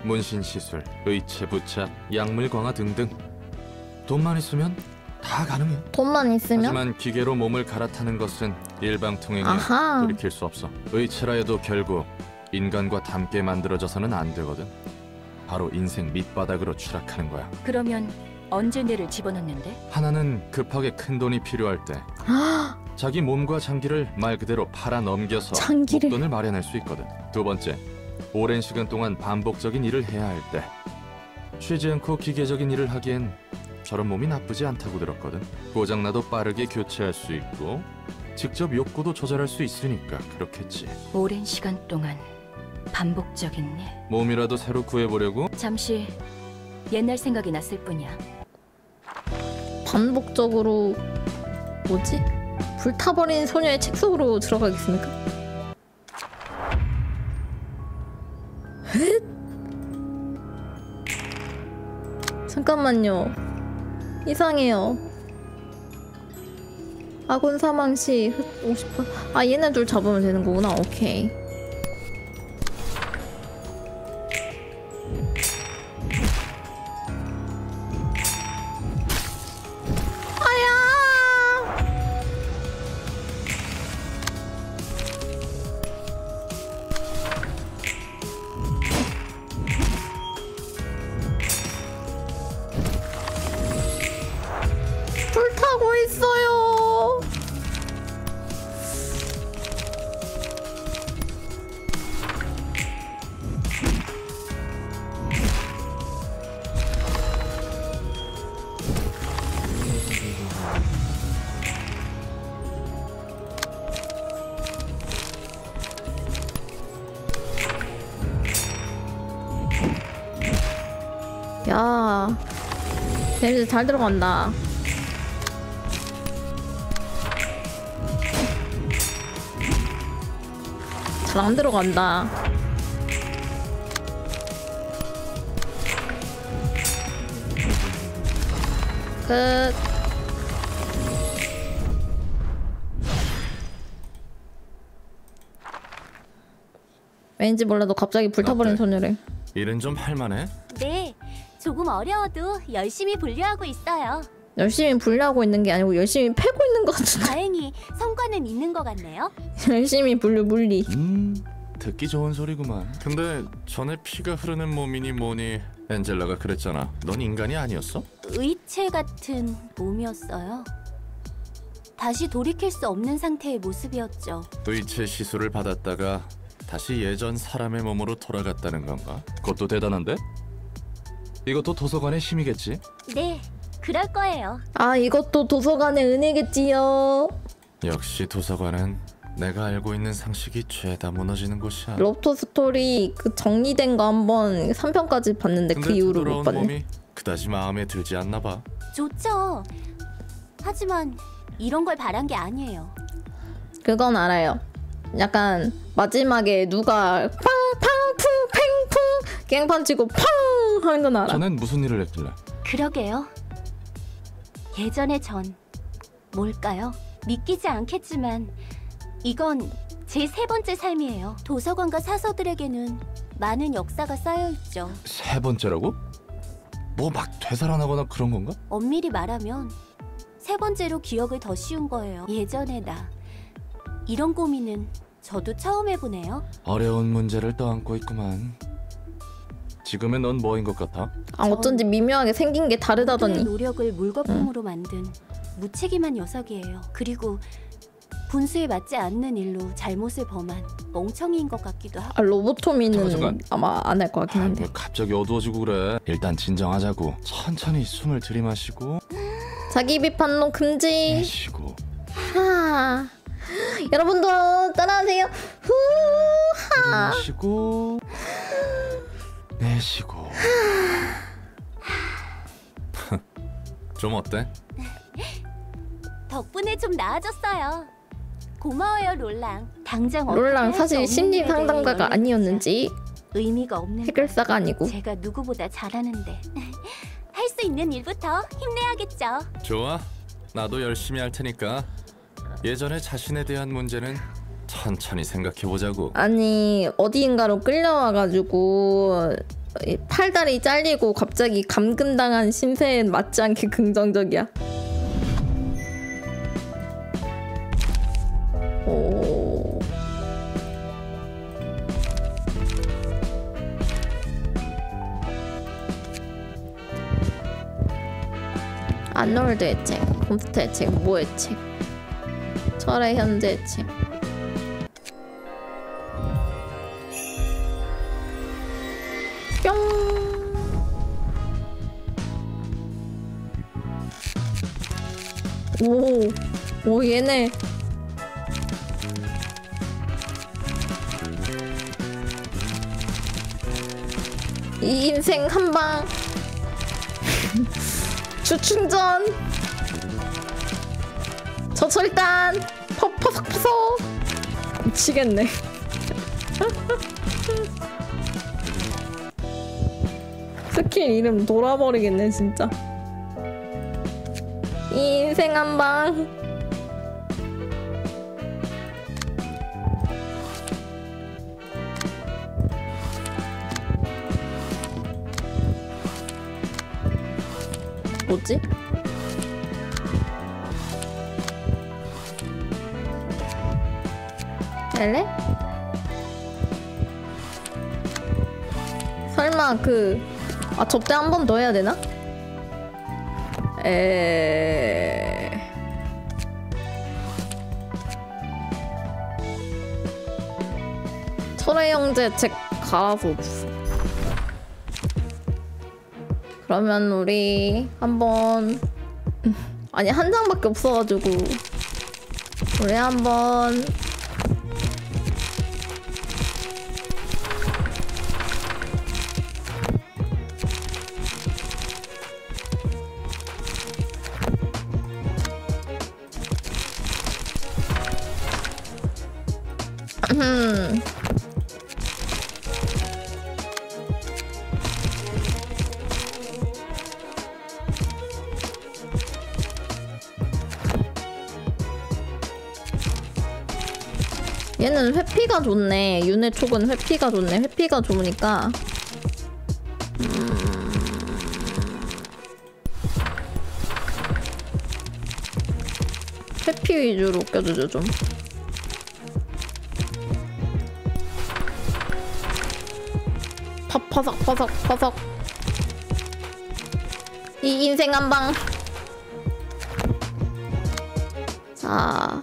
문신 시술, 의체 부착, 약물 강화 등등. 돈만 있으면 다 가능해. 돈만 있으면? 하지만 기계로 몸을 갈아타는 것은 일방통행이야. 아하. 돌이킬 수 없어. 의체라 해도 결국 인간과 닮게 만들어져서는 안 되거든. 바로 인생 밑바닥으로 추락하는 거야. 그러면 언제 뇌를 집어넣는데? 하나는 급하게 큰 돈이 필요할 때 자기 몸과 장기를 말 그대로 팔아 넘겨서 장기를. 목돈을 마련할 수 있거든. 두 번째, 오랜 시간 동안 반복적인 일을 해야 할 때 쉬지 않고 기계적인 일을 하기엔 저런 몸이 나쁘지 않다고 들었거든. 고장나도 빠르게 교체할 수 있고 직접 욕구도 조절할 수 있으니까 그렇겠지. 오랜 시간 동안 반복적인 일. 몸이라도 새로 구해보려고? 잠시 옛날 생각이 났을 뿐이야. 반복적으로 뭐지? 불타버린 소녀의 책 속으로 들어가겠습니까? 헷? 잠깐만요. 이상해요. 아군 사망 시 50%. 아, 얘네 둘 잡으면 되는 거구나. 오케이. 불타고 있어요. 야, 데미지 잘 들어간다. 잘 안 들어간다. 끝. 왠지 몰라도 갑자기 불타버린 소녀래. 일은 좀 할만해? 네, 조금 어려워도 열심히 분류하고 있어요. 열심히 분류하고 있는 게 아니고 열심히 패고 있는 것 같은데. 다행히 성과는 있는 것 같네요. 열심히 분류 물리. 듣기 좋은 소리구만. 근데 전에 피가 흐르는 몸이니 뭐니 엔젤라가 그랬잖아. 넌 인간이 아니었어? 의체 같은 몸이었어요. 다시 돌이킬 수 없는 상태의 모습이었죠. 의체 시술을 받았다가 다시 예전 사람의 몸으로 돌아갔다는 건가? 그것도 대단한데? 이것도 도서관의 힘이겠지? 네, 그럴 거예요. 아, 이것도 도서관의 은혜겠지요. 역시 도서관은 내가 알고 있는 상식이 죄다 무너지는 곳이야. 러브토 스토리 그 정리된 거 한번 3편까지 봤는데 그 이후로 못 돌아온 봤네. 몸이 그다지 마음에 들지 않나 봐. 좋죠. 하지만 이런 걸 바란 게 아니에요. 그건 알아요. 약간 마지막에 누가 팡팡풍 팽풍 깽판 치고 팡 하는 건 알아. 전엔 무슨 일을 했길래? 그러게요. 예전의 전 뭘까요? 믿기지 않겠지만 이건 제 3번째 삶이에요. 도서관과 사서들에게는 많은 역사가 쌓여있죠. 3번째라고? 뭐 막 되살아나거나 그런 건가? 엄밀히 말하면 3번째로 기억을 더 씌운 거예요. 예전의 나. 이런 고민은 저도 처음 해보네요. 어려운 문제를 떠안고 있구만. 지금의 넌 뭐인 것 같아? 아, 어쩐지 미묘하게 생긴 게 다르다더니. 모두의 노력을 물거품으로 만든 무책임한 녀석이에요. 그리고 분수에 맞지 않는 일로 잘못을 범한 멍청이인 것 같기도 하고. 아, 로보토미는 잠깐. 아마 안 할 것 같긴 한데. 왜 갑자기 어두워지고 그래? 일단 진정하자고. 천천히 숨을 들이마시고 자기 비판론 금지. 내쉬고. 하. 여러분도 따라하세요. 후하. 들이마시고 내쉬고. 좀 어때? 덕분에 좀 나아졌어요. 고마워요, 롤랑. 당장 롤랑 어떻게 사실 할수 심리 없는 일에 상담가가 대해 아니었는지 의미가 없는 해결사가 아니고. 제가 누구보다 잘하는데 할 수 있는 일부터 힘내야겠죠. 좋아. 나도 열심히 할 테니까 예전에 자신에 대한 문제는 천천히 생각해보자고. 아니 어디인가로 끌려와가지고 이 팔다리 잘리고 갑자기 감금당한 신세엔 맞지 않게 긍정적이야. 오. 아놀드의 책, 홈스테의 책, 뭐의 책, 철의 현재의 책. 뿅. 오 얘네. 이 인생 한방. 주충전. 저철단. 퍼석퍼석. 미치겠네. 스킬 이름 돌아버리겠네 진짜. 이 인생 한방. 뭐지? 엘레? 설마 접대 한 번 더 해야 되나? 철의 형제 책 갈아서 없어. 그러면 우리 한번 아니 한 장밖에 없어가지고 우리 한번 얘는 회피가 좋네. 윤회 촉은 회피가 좋네. 회피가 좋으니까 회피 위주로 껴주죠 좀. 퍼석. 이 인생 한방. 자,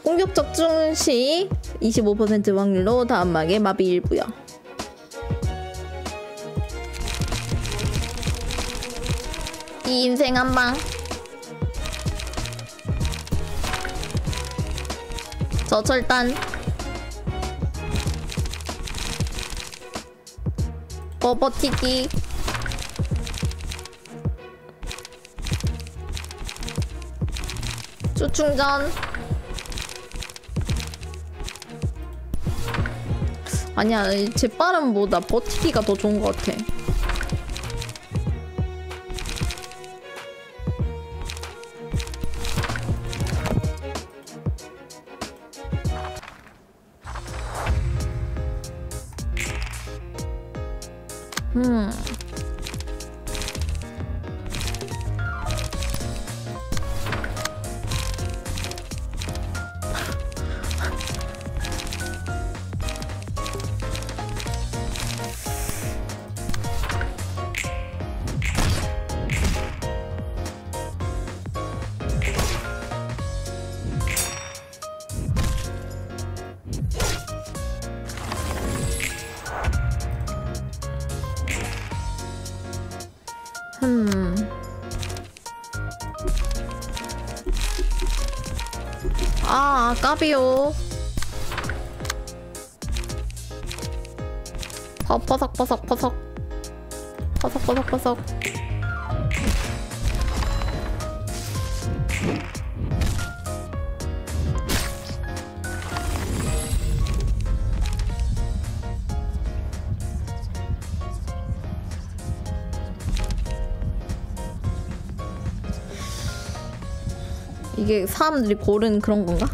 공격 적중 시 25% 확률로 다음막에 마비 일부요. 이 인생 한방. 저철단. 버버튀기. 주충전. 아니야, 재빠름보다 버티기가 더 좋은 것 같아. 아, 까비요. 퍼석퍼석퍼석. 퍼석퍼석퍼석. 이게 사람들이 고른 그런 건가?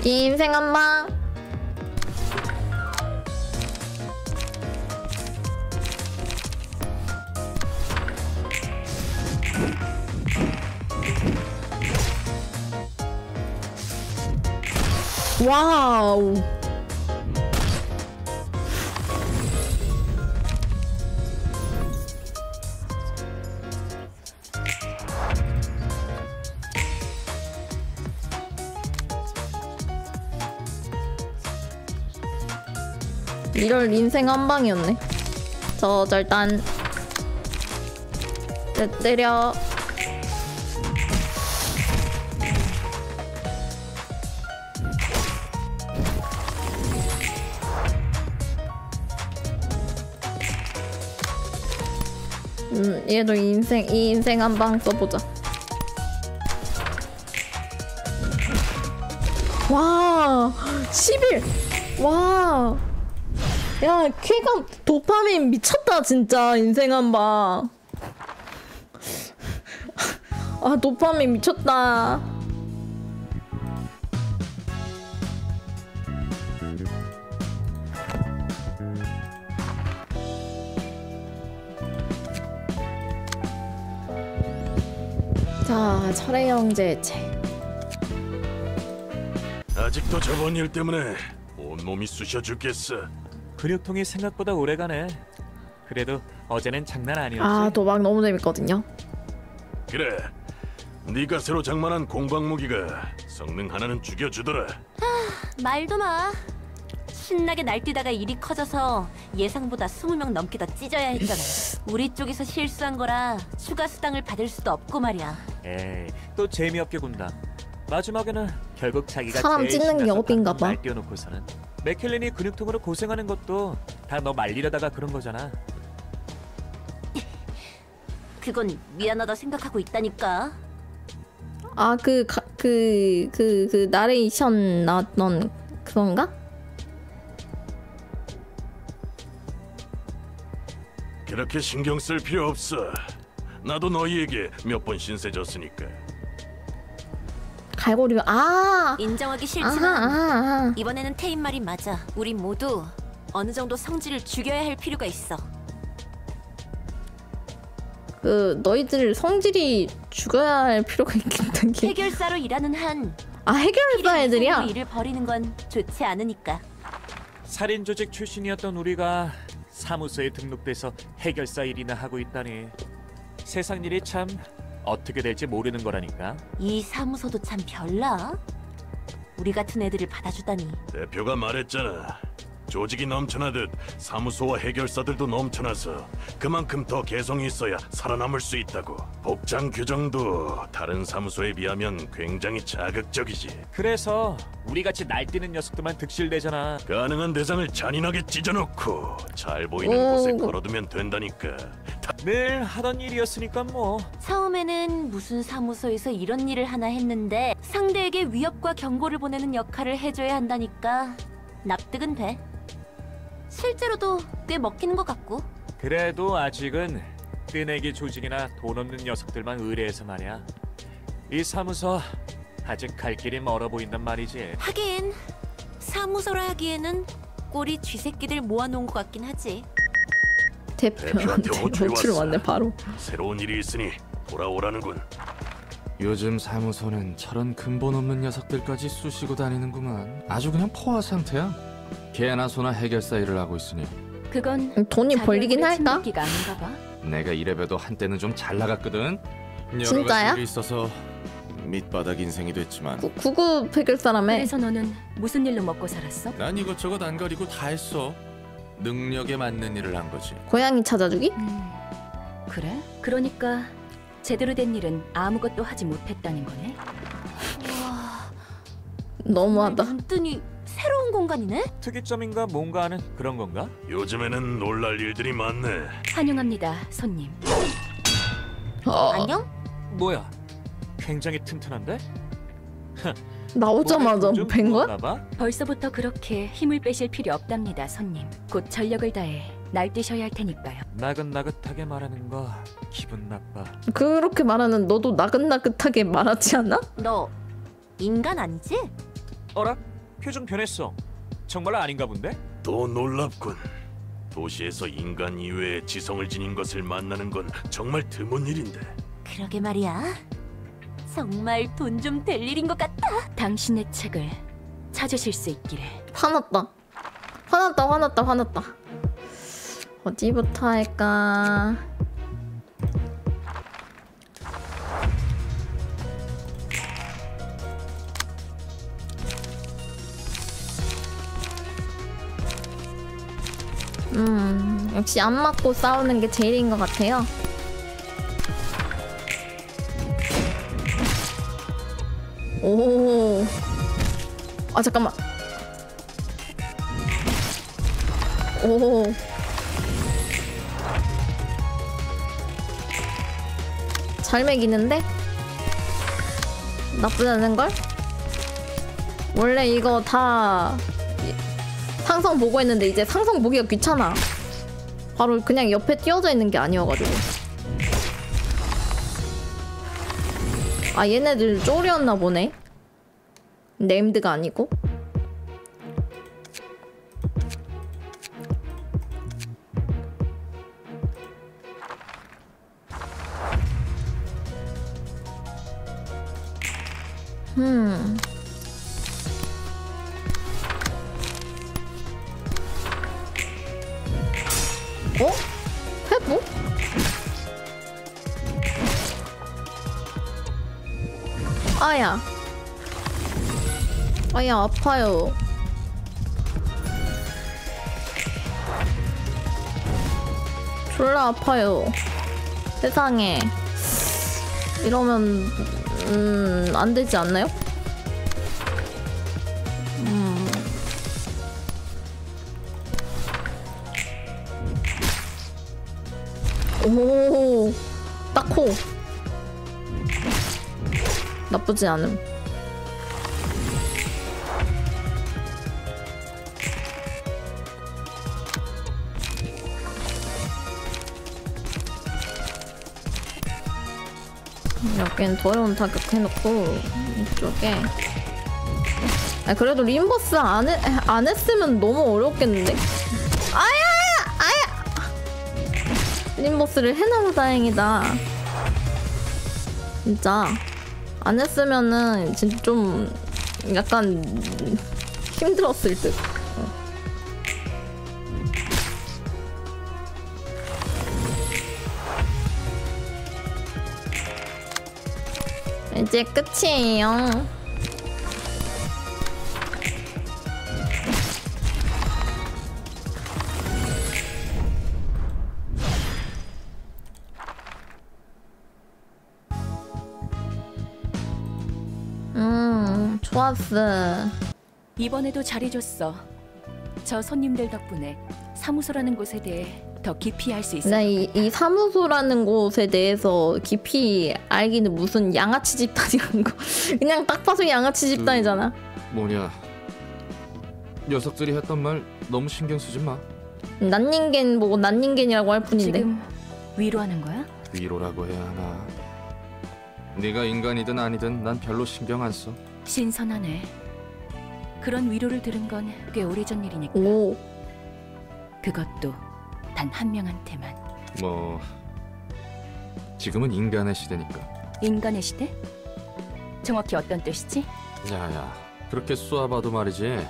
인생 한방. 와우. 이럴 인생 한방이었네. 저절단 때려. 얘도 이 인생 한방 써보자. 와, 11. 와, 야, 쾌감, 도파민 미쳤다 진짜. 인생 한방. 아, 도파민 미쳤다. 자, 철의 형제체. 아직도 저번 일 때문에 온몸이 쑤셔 죽겠어. 근육통이 생각보다 오래가네. 그래도 어제는 장난 아니었지. 아, 도박 너무 재밌거든요. 그래, 네가 새로 장만한 공방 무기가 성능 하나는 죽여주더라. 말도 마. 신나게 날뛰다가 일이 커져서 예상보다 20명 넘게 더 찢어야 했잖아. 우리 쪽에서 실수한 거라 추가 수당을 받을 수도 없고 말이야. 에이, 또 재미없게 군다. 마지막에는 결국 자기가 사람 제일 찢는 게 신나서 업인가 봐. 날 띄워놓고서는 맥켈린이 근육통으로 고생하는 것도 다 너 말리려다가 그런 거잖아. 그건 미안하다 생각하고 있다니까. 아, 그 나레이션 나왔던 그건가? 그렇게 신경 쓸 필요 없어. 나도 너희에게 몇 번 신세 졌으니까. 갈고리. 아, 인정하기 싫지만 이번에는 테인 말이 맞아. 우리 모두 어느 정도 성질을 죽여야 할 필요가 있어. 그 너희들 성질이 죽어야 할 필요가 있겠다는 게. 해결사로 일하는 한. 아 해결사 애들이야? 일을 벌이는 건 좋지 않으니까. 살인 조직 출신이었던 우리가 사무소에 등록돼서 해결사 일이나 하고 있다니. 세상 일이 참 어떻게 될지 모르는 거라니까. 이 사무소도 참 별나. 우리 같은 애들을 받아주다니. 대표가 말했잖아. 조직이 넘쳐나듯 사무소와 해결사들도 넘쳐나서 그만큼 더 개성이 있어야 살아남을 수 있다고. 복장 규정도 다른 사무소에 비하면 굉장히 자극적이지. 그래서 우리같이 날뛰는 녀석들만 득실되잖아. 가능한 대상을 잔인하게 찢어놓고 잘 보이는 곳에 걸어두면 된다니까. 늘 하던 일이었으니까 뭐. 처음에는 무슨 사무소에서 이런 일을 하나 했는데 상대에게 위협과 경고를 보내는 역할을 해줘야 한다니까. 납득은 돼. 실제로도 꽤 먹히는 것 같고. 그래도 아직은 뜨내기 조직이나 돈 없는 녀석들만 의뢰해서 말이야. 이 사무소 아직 갈 길이 멀어 보인단 말이지. 하긴 사무소라 하기에는 꼴이 쥐새끼들 모아놓은 것 같긴 하지. 대표한테 호출 왔네 바로. 새로운 일이 있으니 돌아오라는군. 요즘 사무소는 저런 근본 없는 녀석들까지 쑤시고 다니는구만. 아주 그냥 포화 상태야. 개나 소나 해결사 일을 하고 있으니. 그건 돈이 벌리긴 할까? 아닌가 봐. 내가 이래봬도 한때는 좀 잘 나갔거든. 진짜야? 여러 가지 일이 있어서 밑바닥 인생이 됐지만. 구급 해결사라며. 그래서 너는 무슨 일로 먹고 살았어? 난 이것저것 안 가리고 다 했어. 능력에 맞는 일을 한 거지. 고양이 찾아주기? 그래? 그러니까 제대로 된 일은 아무것도 하지 못했다는 거네? 너무하다. 눈뜨니 새로운 공간이네? 특이점인가 뭔가 하는 그런 건가? 요즘에는 놀랄 일들이 많네. 환영합니다, 손님. 안녕? 뭐야? 굉장히 튼튼한데? 나오자마자 뵌 거야? 벌써부터 그렇게 힘을 빼실 필요 없답니다, 손님. 곧 전력을 다해 날뛰셔야 할 테니까요. 나긋나긋하게 말하는 거 기분 나빠. 그렇게 말하는 너도 나긋나긋하게 말하지 않아? 너 인간 아니지? 어라? 표정 변했어. 정말 아닌가 본데? 또 놀랍군. 도시에서 인간 이외의 지성을 지닌 것을 만나는 건 정말 드문 일인데. 그러게 말이야. 정말 돈 좀 될 일인 것 같다. 당신의 책을 찾으실 수 있기를. 화났다. 화났다. 어디부터 할까? 역시 안 맞고 싸우는 게 제일인 것 같아요. 오. 아 잠깐만. 오. 잘 매기는데? 나쁘지 않은걸? 원래 이거 다 상성 보고 했는데 이제 상성 보기가 귀찮아. 바로 그냥 옆에 띄워져 있는 게 아니어가지고. 아 얘네들 쪼리였나 보네. 네임드가 아니고. 어? 회복? 아야. 아야 아파요. 졸라 아파요. 세상에. 이러면 안 되지 않나요? 오, 딱코. 나쁘지 않음. 여긴 더러운 타격 해놓고 이쪽에. 아 그래도 림버스 안 했으면 너무 어렵겠는데? 아야! 리버스를 해놔서 다행이다. 진짜 안 했으면은 진짜 좀 약간 힘들었을 듯. 이제 끝이에요. 좋았어. 이번에도 잘해줬어. 저 손님들 덕분에 사무소라는 곳에 대해 더 깊이 알 수 있어. 나 이 사무소라는 곳에 대해서 깊이 알기는 무슨 양아치 집단이란 거. 그냥 딱 봐서 양아치 집단이잖아. 뭐냐, 녀석들이 했던 말 너무 신경 쓰지 마. 난닝겐 보고 난닝겐이라고 할 뿐인데. 지금 위로하는 거야? 위로라고 해야 하나. 네가 인간이든 아니든 난 별로 신경 안 써. 신선하네. 그런 위로를 들은 건 꽤 오래전 일이니까. 오. 그것도 단 한 명한테만. 뭐 지금은 인간의 시대니까. 인간의 시대? 정확히 어떤 뜻이지? 야야, 그렇게 쏘아봐도 말이지.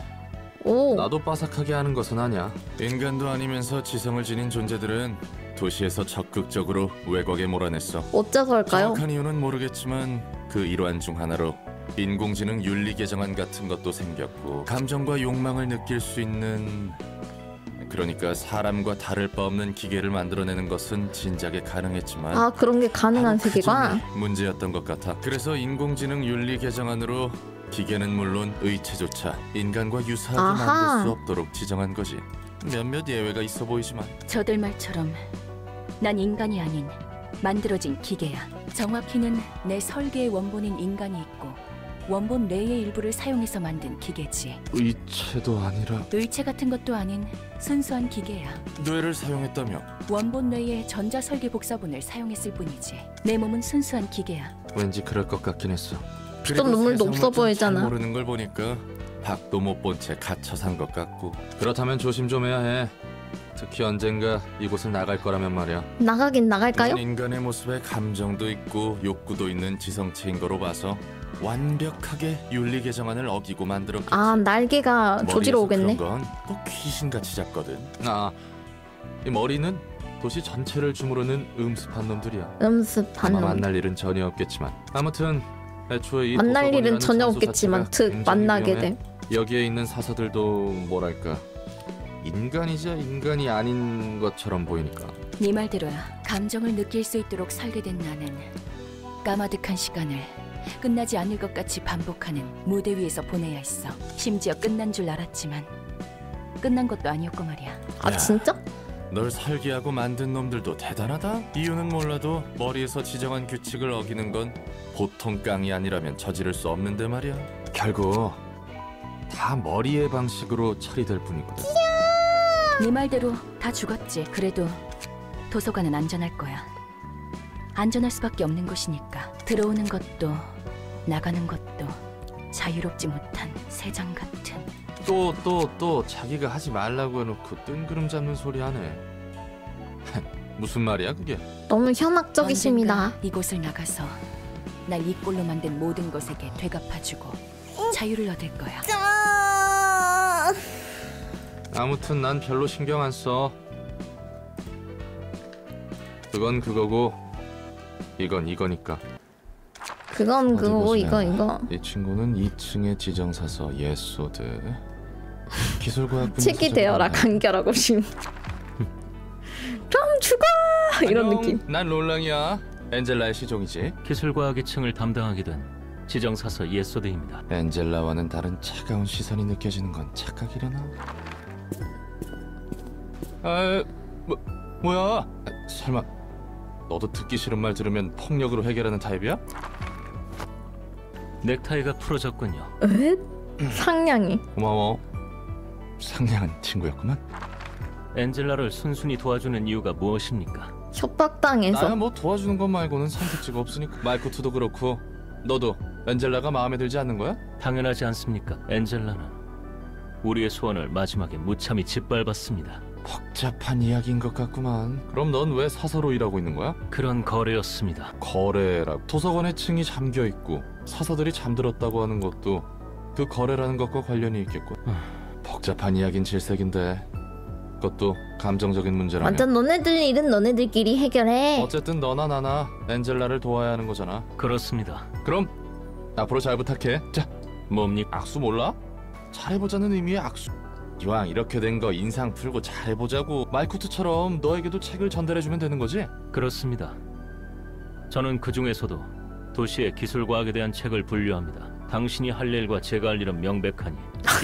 오. 나도 빠삭하게 하는 것은 아니야. 인간도 아니면서 지성을 지닌 존재들은 도시에서 적극적으로 왜곡에 몰아냈어. 어째서일까요? 정확한 이유는 모르겠지만 그 일환 중 하나로 인공지능 윤리 개정안 같은 것도 생겼고, 감정과 욕망을 느낄 수 있는, 그러니까 사람과 다를 바 없는 기계를 만들어내는 것은 진작에 가능했지만, 아, 그런 게 가능한 세계관? 문제였던 것 같아. 그래서 인공지능 윤리 개정안으로 기계는 물론 의체조차 인간과 유사하게 아하. 만들 수 없도록 지정한 거지. 몇몇 예외가 있어 보이지만. 저들 말처럼 난 인간이 아닌 만들어진 기계야. 정확히는 내 설계의 원본인 인간이 있고 원본 내의 일부를 사용해서 만든 기계지. 의체도 아니라 의체 같은 것도 아닌 순수한 기계야. 뇌를 사용했다며? 원본 내의 전자 설계 복사본을 사용했을 뿐이지. 내 몸은 순수한 기계야. 왠지 그럴 것 같긴 했어. 피도 눈물도 없어 보이잖아. 모르는 걸 보니까 밖도 못 본 채 갇혀 산 것 같고. 그렇다면 조심 좀 해야 해. 특히 언젠가 이곳을 나갈 거라면 말이야. 나가긴 나갈까요? 인간의 모습에 감정도 있고 욕구도 있는 지성체인 거로 봐서 완벽하게 윤리 개정안을 어기고 만들었겠지. 아, 날개가 조지러 오겠네. 그런 건또 귀신같이 작거든. 아, 이 머리는 도시 전체를 주무르는 음습한 놈들이야. 음습한 아마 놈. 만날 일은 전혀 없겠지만, 아무튼 애초에 이 만날 일은 도서관이라는 전혀 장소 없겠지만 자체가 특 굉장히 만나게 위험해. 돼. 여기에 있는 사서들도 뭐랄까, 인간이자 인간이 아닌 것처럼 보이니까. 네 말대로야. 감정을 느낄 수 있도록 설계된 나는 까마득한 시간을 끝나지 않을 것 같이 반복하는 무대 위에서 보내야 했어. 심지어 끝난 줄 알았지만 끝난 것도 아니었고 말이야. 아, 진짜? 널 설계하고 만든 놈들도 대단하다. 이유는 몰라도 머리에서 지정한 규칙을 어기는 건 보통 깡이 아니라면 저지를 수 없는데 말이야. 결국 다 머리의 방식으로 처리될 뿐이거든. 네 말대로 다 죽었지. 그래도 도서관은 안전할 거야. 안전할 수밖에 없는 곳이니까. 들어오는 것도 나가는 것도 자유롭지 못한 새장 같은. 또 자기가 하지 말라고 해놓고 뜬구름 잡는 소리 하네. 무슨 말이야 그게? 너무 현학적이십니다. 언젠가 이곳을 나가서 날 이 꼴로 만든 모든 것에게 되갚아주고 자유를 얻을 거야. 아무튼 난 별로 신경 안 써. 그건 그거고 이건 이거니까. 그건 어디 그거고 보시나. 이거. 이 친구는 2층의 지정사서 예소드 기술과학 책이 되어라 간결하고 심. 좀 죽어 이런 느낌. 난 롤랑이야. 엔젤라의 시종이지. 기술과학 2층을 담당하게 된 지정사서 예소드입니다. 엔젤라와는 다른 차가운 시선이 느껴지는 건 착각이려나? 뭐야? 설마 너도 듣기 싫은 말 들으면 폭력으로 해결하는 타입이야? 넥타이가 풀어졌군요. 에? 상냥이. 고마워. 상냥한 친구였구만. 엔젤라를 순순히 도와주는 이유가 무엇입니까? 협박당해서. 나야 뭐 도와주는 것 말고는 선택지가 없으니까. 말코트도 그렇고 너도 엔젤라가 마음에 들지 않는 거야? 당연하지 않습니까? 엔젤라는 우리의 소원을 마지막에 무참히 짓밟았습니다. 복잡한 이야기인 것 같구만. 그럼 넌 왜 사서로 일하고 있는 거야? 그런 거래였습니다. 거래라고? 도서관에 층이 잠겨 있고 사서들이 잠들었다고 하는 것도 그 거래라는 것과 관련이 있겠고. 복잡한 이야기인 질색인데 그것도 감정적인 문제라면. 완전 너네들 일은 너네들끼리 해결해. 어쨌든 너나 나나 엔젤라를 도와야 하는 거잖아. 그렇습니다. 그럼 앞으로 잘 부탁해. 자, 뭡니까? 악수 몰라? 잘해보자는 의미의 악수. 이왕 이렇게 된 거 인상 풀고 잘해보자고. 말쿠트처럼 너에게도 책을 전달해주면 되는 거지? 그렇습니다. 저는 그 중에서도 도시의 기술과학에 대한 책을 분류합니다. 당신이 할 일과 제가 할 일은 명백하니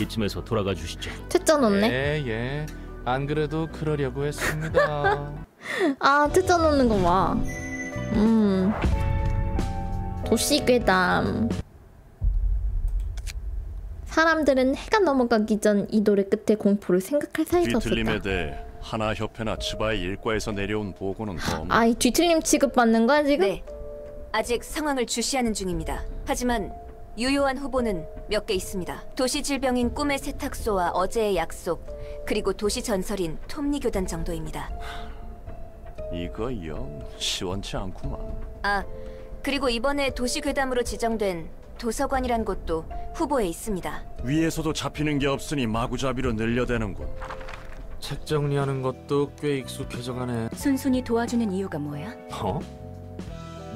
이쯤에서 돌아가 주시죠. 퇴짜 놓네. 예. 안 그래도 그러려고 했습니다. 아, 퇴짜 놓는 거 봐. 도시괴담. 사람들은 해가 넘어가기 전 이 노래 끝에 공포를 생각할 사이가 뒤틀림에 없었다. 대해 하나협회나 츠바의 일과에서 내려온 보고는 더 아, 이 뒤틀림 취급받는 거야 지금? 네. 아직 상황을 주시하는 중입니다. 하지만 유효한 후보는 몇 개 있습니다. 도시 질병인 꿈의 세탁소와 어제의 약속, 그리고 도시 전설인 톱니 교단 정도입니다. 이거 영 시원치 않구만. 아, 그리고 이번에 도시 괴담으로 지정된 도서관이란 곳도 후보에 있습니다. 위에서도 잡히는 게 없으니 마구잡이로 늘려대는군. 책 정리하는 것도 꽤 익숙해져가네. 순순히 도와주는 이유가 뭐야? 어?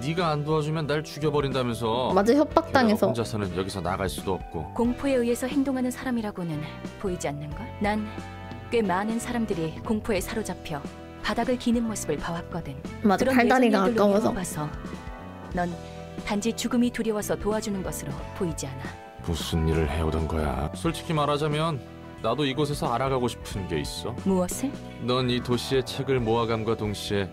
네가 안 도와주면 날 죽여버린다면서. 맞아, 협박당해서. 혼자서는 여기서 나갈 수도 없고. 공포에 의해서 행동하는 사람이라고는 보이지 않는걸? 난 꽤 많은 사람들이 공포에 사로잡혀 바닥을 기는 모습을 봐왔거든. 맞아, 그런 팔다리가 예전 일들로 아까워서. 미뤄봐서 넌 단지 죽음이 두려워서 도와주는 것으로 보이지 않아. 무슨 일을 해오던 거야? 솔직히 말하자면 나도 이곳에서 알아가고 싶은 게 있어. 무엇을? 넌 이 도시의 책을 모아감과 동시에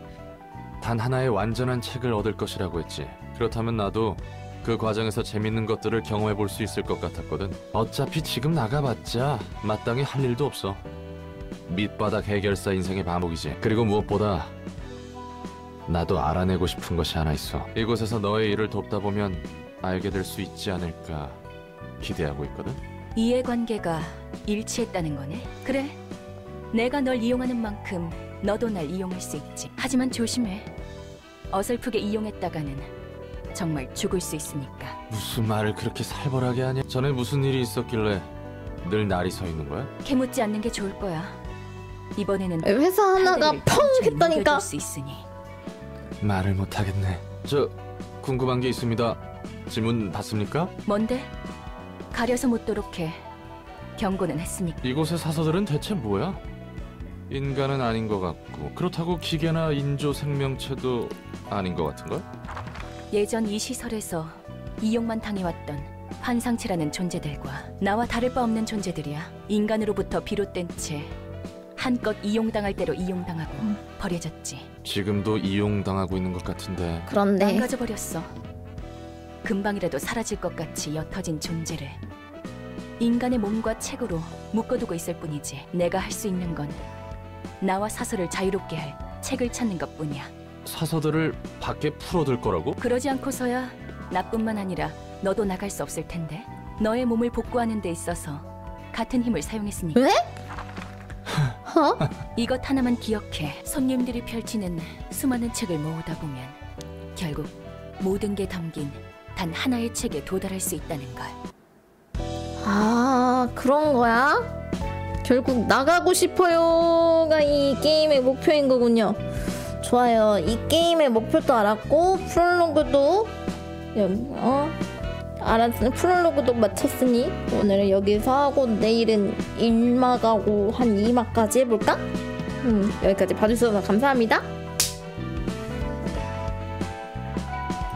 단 하나의 완전한 책을 얻을 것이라고 했지. 그렇다면 나도 그 과정에서 재밌는 것들을 경험해 볼 수 있을 것 같았거든. 어차피 지금 나가봤자 마땅히 할 일도 없어. 밑바닥 해결사 인생의 반복이지. 그리고 무엇보다 나도 알아내고 싶은 것이 하나 있어. 이곳에서 너의 일을 돕다 보면 알게 될 수 있지 않을까 기대하고 있거든. 이해관계가 일치했다는 거네. 그래, 내가 널 이용하는 만큼 너도 날 이용할 수 있지. 하지만 조심해. 어설프게 이용했다가는 정말 죽을 수 있으니까. 무슨 말을 그렇게 살벌하게 하냐? 전에 무슨 일이 있었길래 늘 날이 서 있는 거야? 캐묻지 않는 게 좋을 거야. 이번에는 회사 하나가 펑 했다니까. 수 있으니. 말을 못하겠네. 저 궁금한 게 있습니다. 질문 받습니까? 뭔데? 가려서 묻도록 해. 경고는 했으니까. 이곳의 사서들은 대체 뭐야? 인간은 아닌 것 같고 그렇다고 기계나 인조 생명체도 아닌 것 같은걸? 예전 이 시설에서 이용만 당해왔던 환상체라는 존재들과 나와 다를 바 없는 존재들이야. 인간으로부터 비롯된 채 한껏 이용당할 대로 이용당하고 버려졌지. 지금도 이용당하고 있는 것 같은데. 그런데 망가져버렸어. 금방이라도 사라질 것 같이 옅어진 존재를 인간의 몸과 책으로 묶어두고 있을 뿐이지. 내가 할 수 있는 건 나와 사서를 자유롭게 할 책을 찾는 것뿐이야. 사서들을 밖에 풀어둘 거라고? 그러지 않고서야 나뿐만 아니라 너도 나갈 수 없을 텐데. 너의 몸을 복구하는 데 있어서 같은 힘을 사용했으니까. 왜? 이것 하나만 기억해. 손님들이 펼치는 수많은 책을 모으다 보면 결국 모든 게 담긴 단 하나의 책에 도달할 수 있다는 걸. 아, 그런 거야? 결국 나가고 싶어요가 이 게임의 목표인 거군요. 좋아요. 이 게임의 목표도 알았고 프롤로그도 알았으니 프롤로그도 마쳤으니 오늘은 여기서 하고 내일은 1막하고 한 2막까지 해볼까? 여기까지 봐주셔서 감사합니다.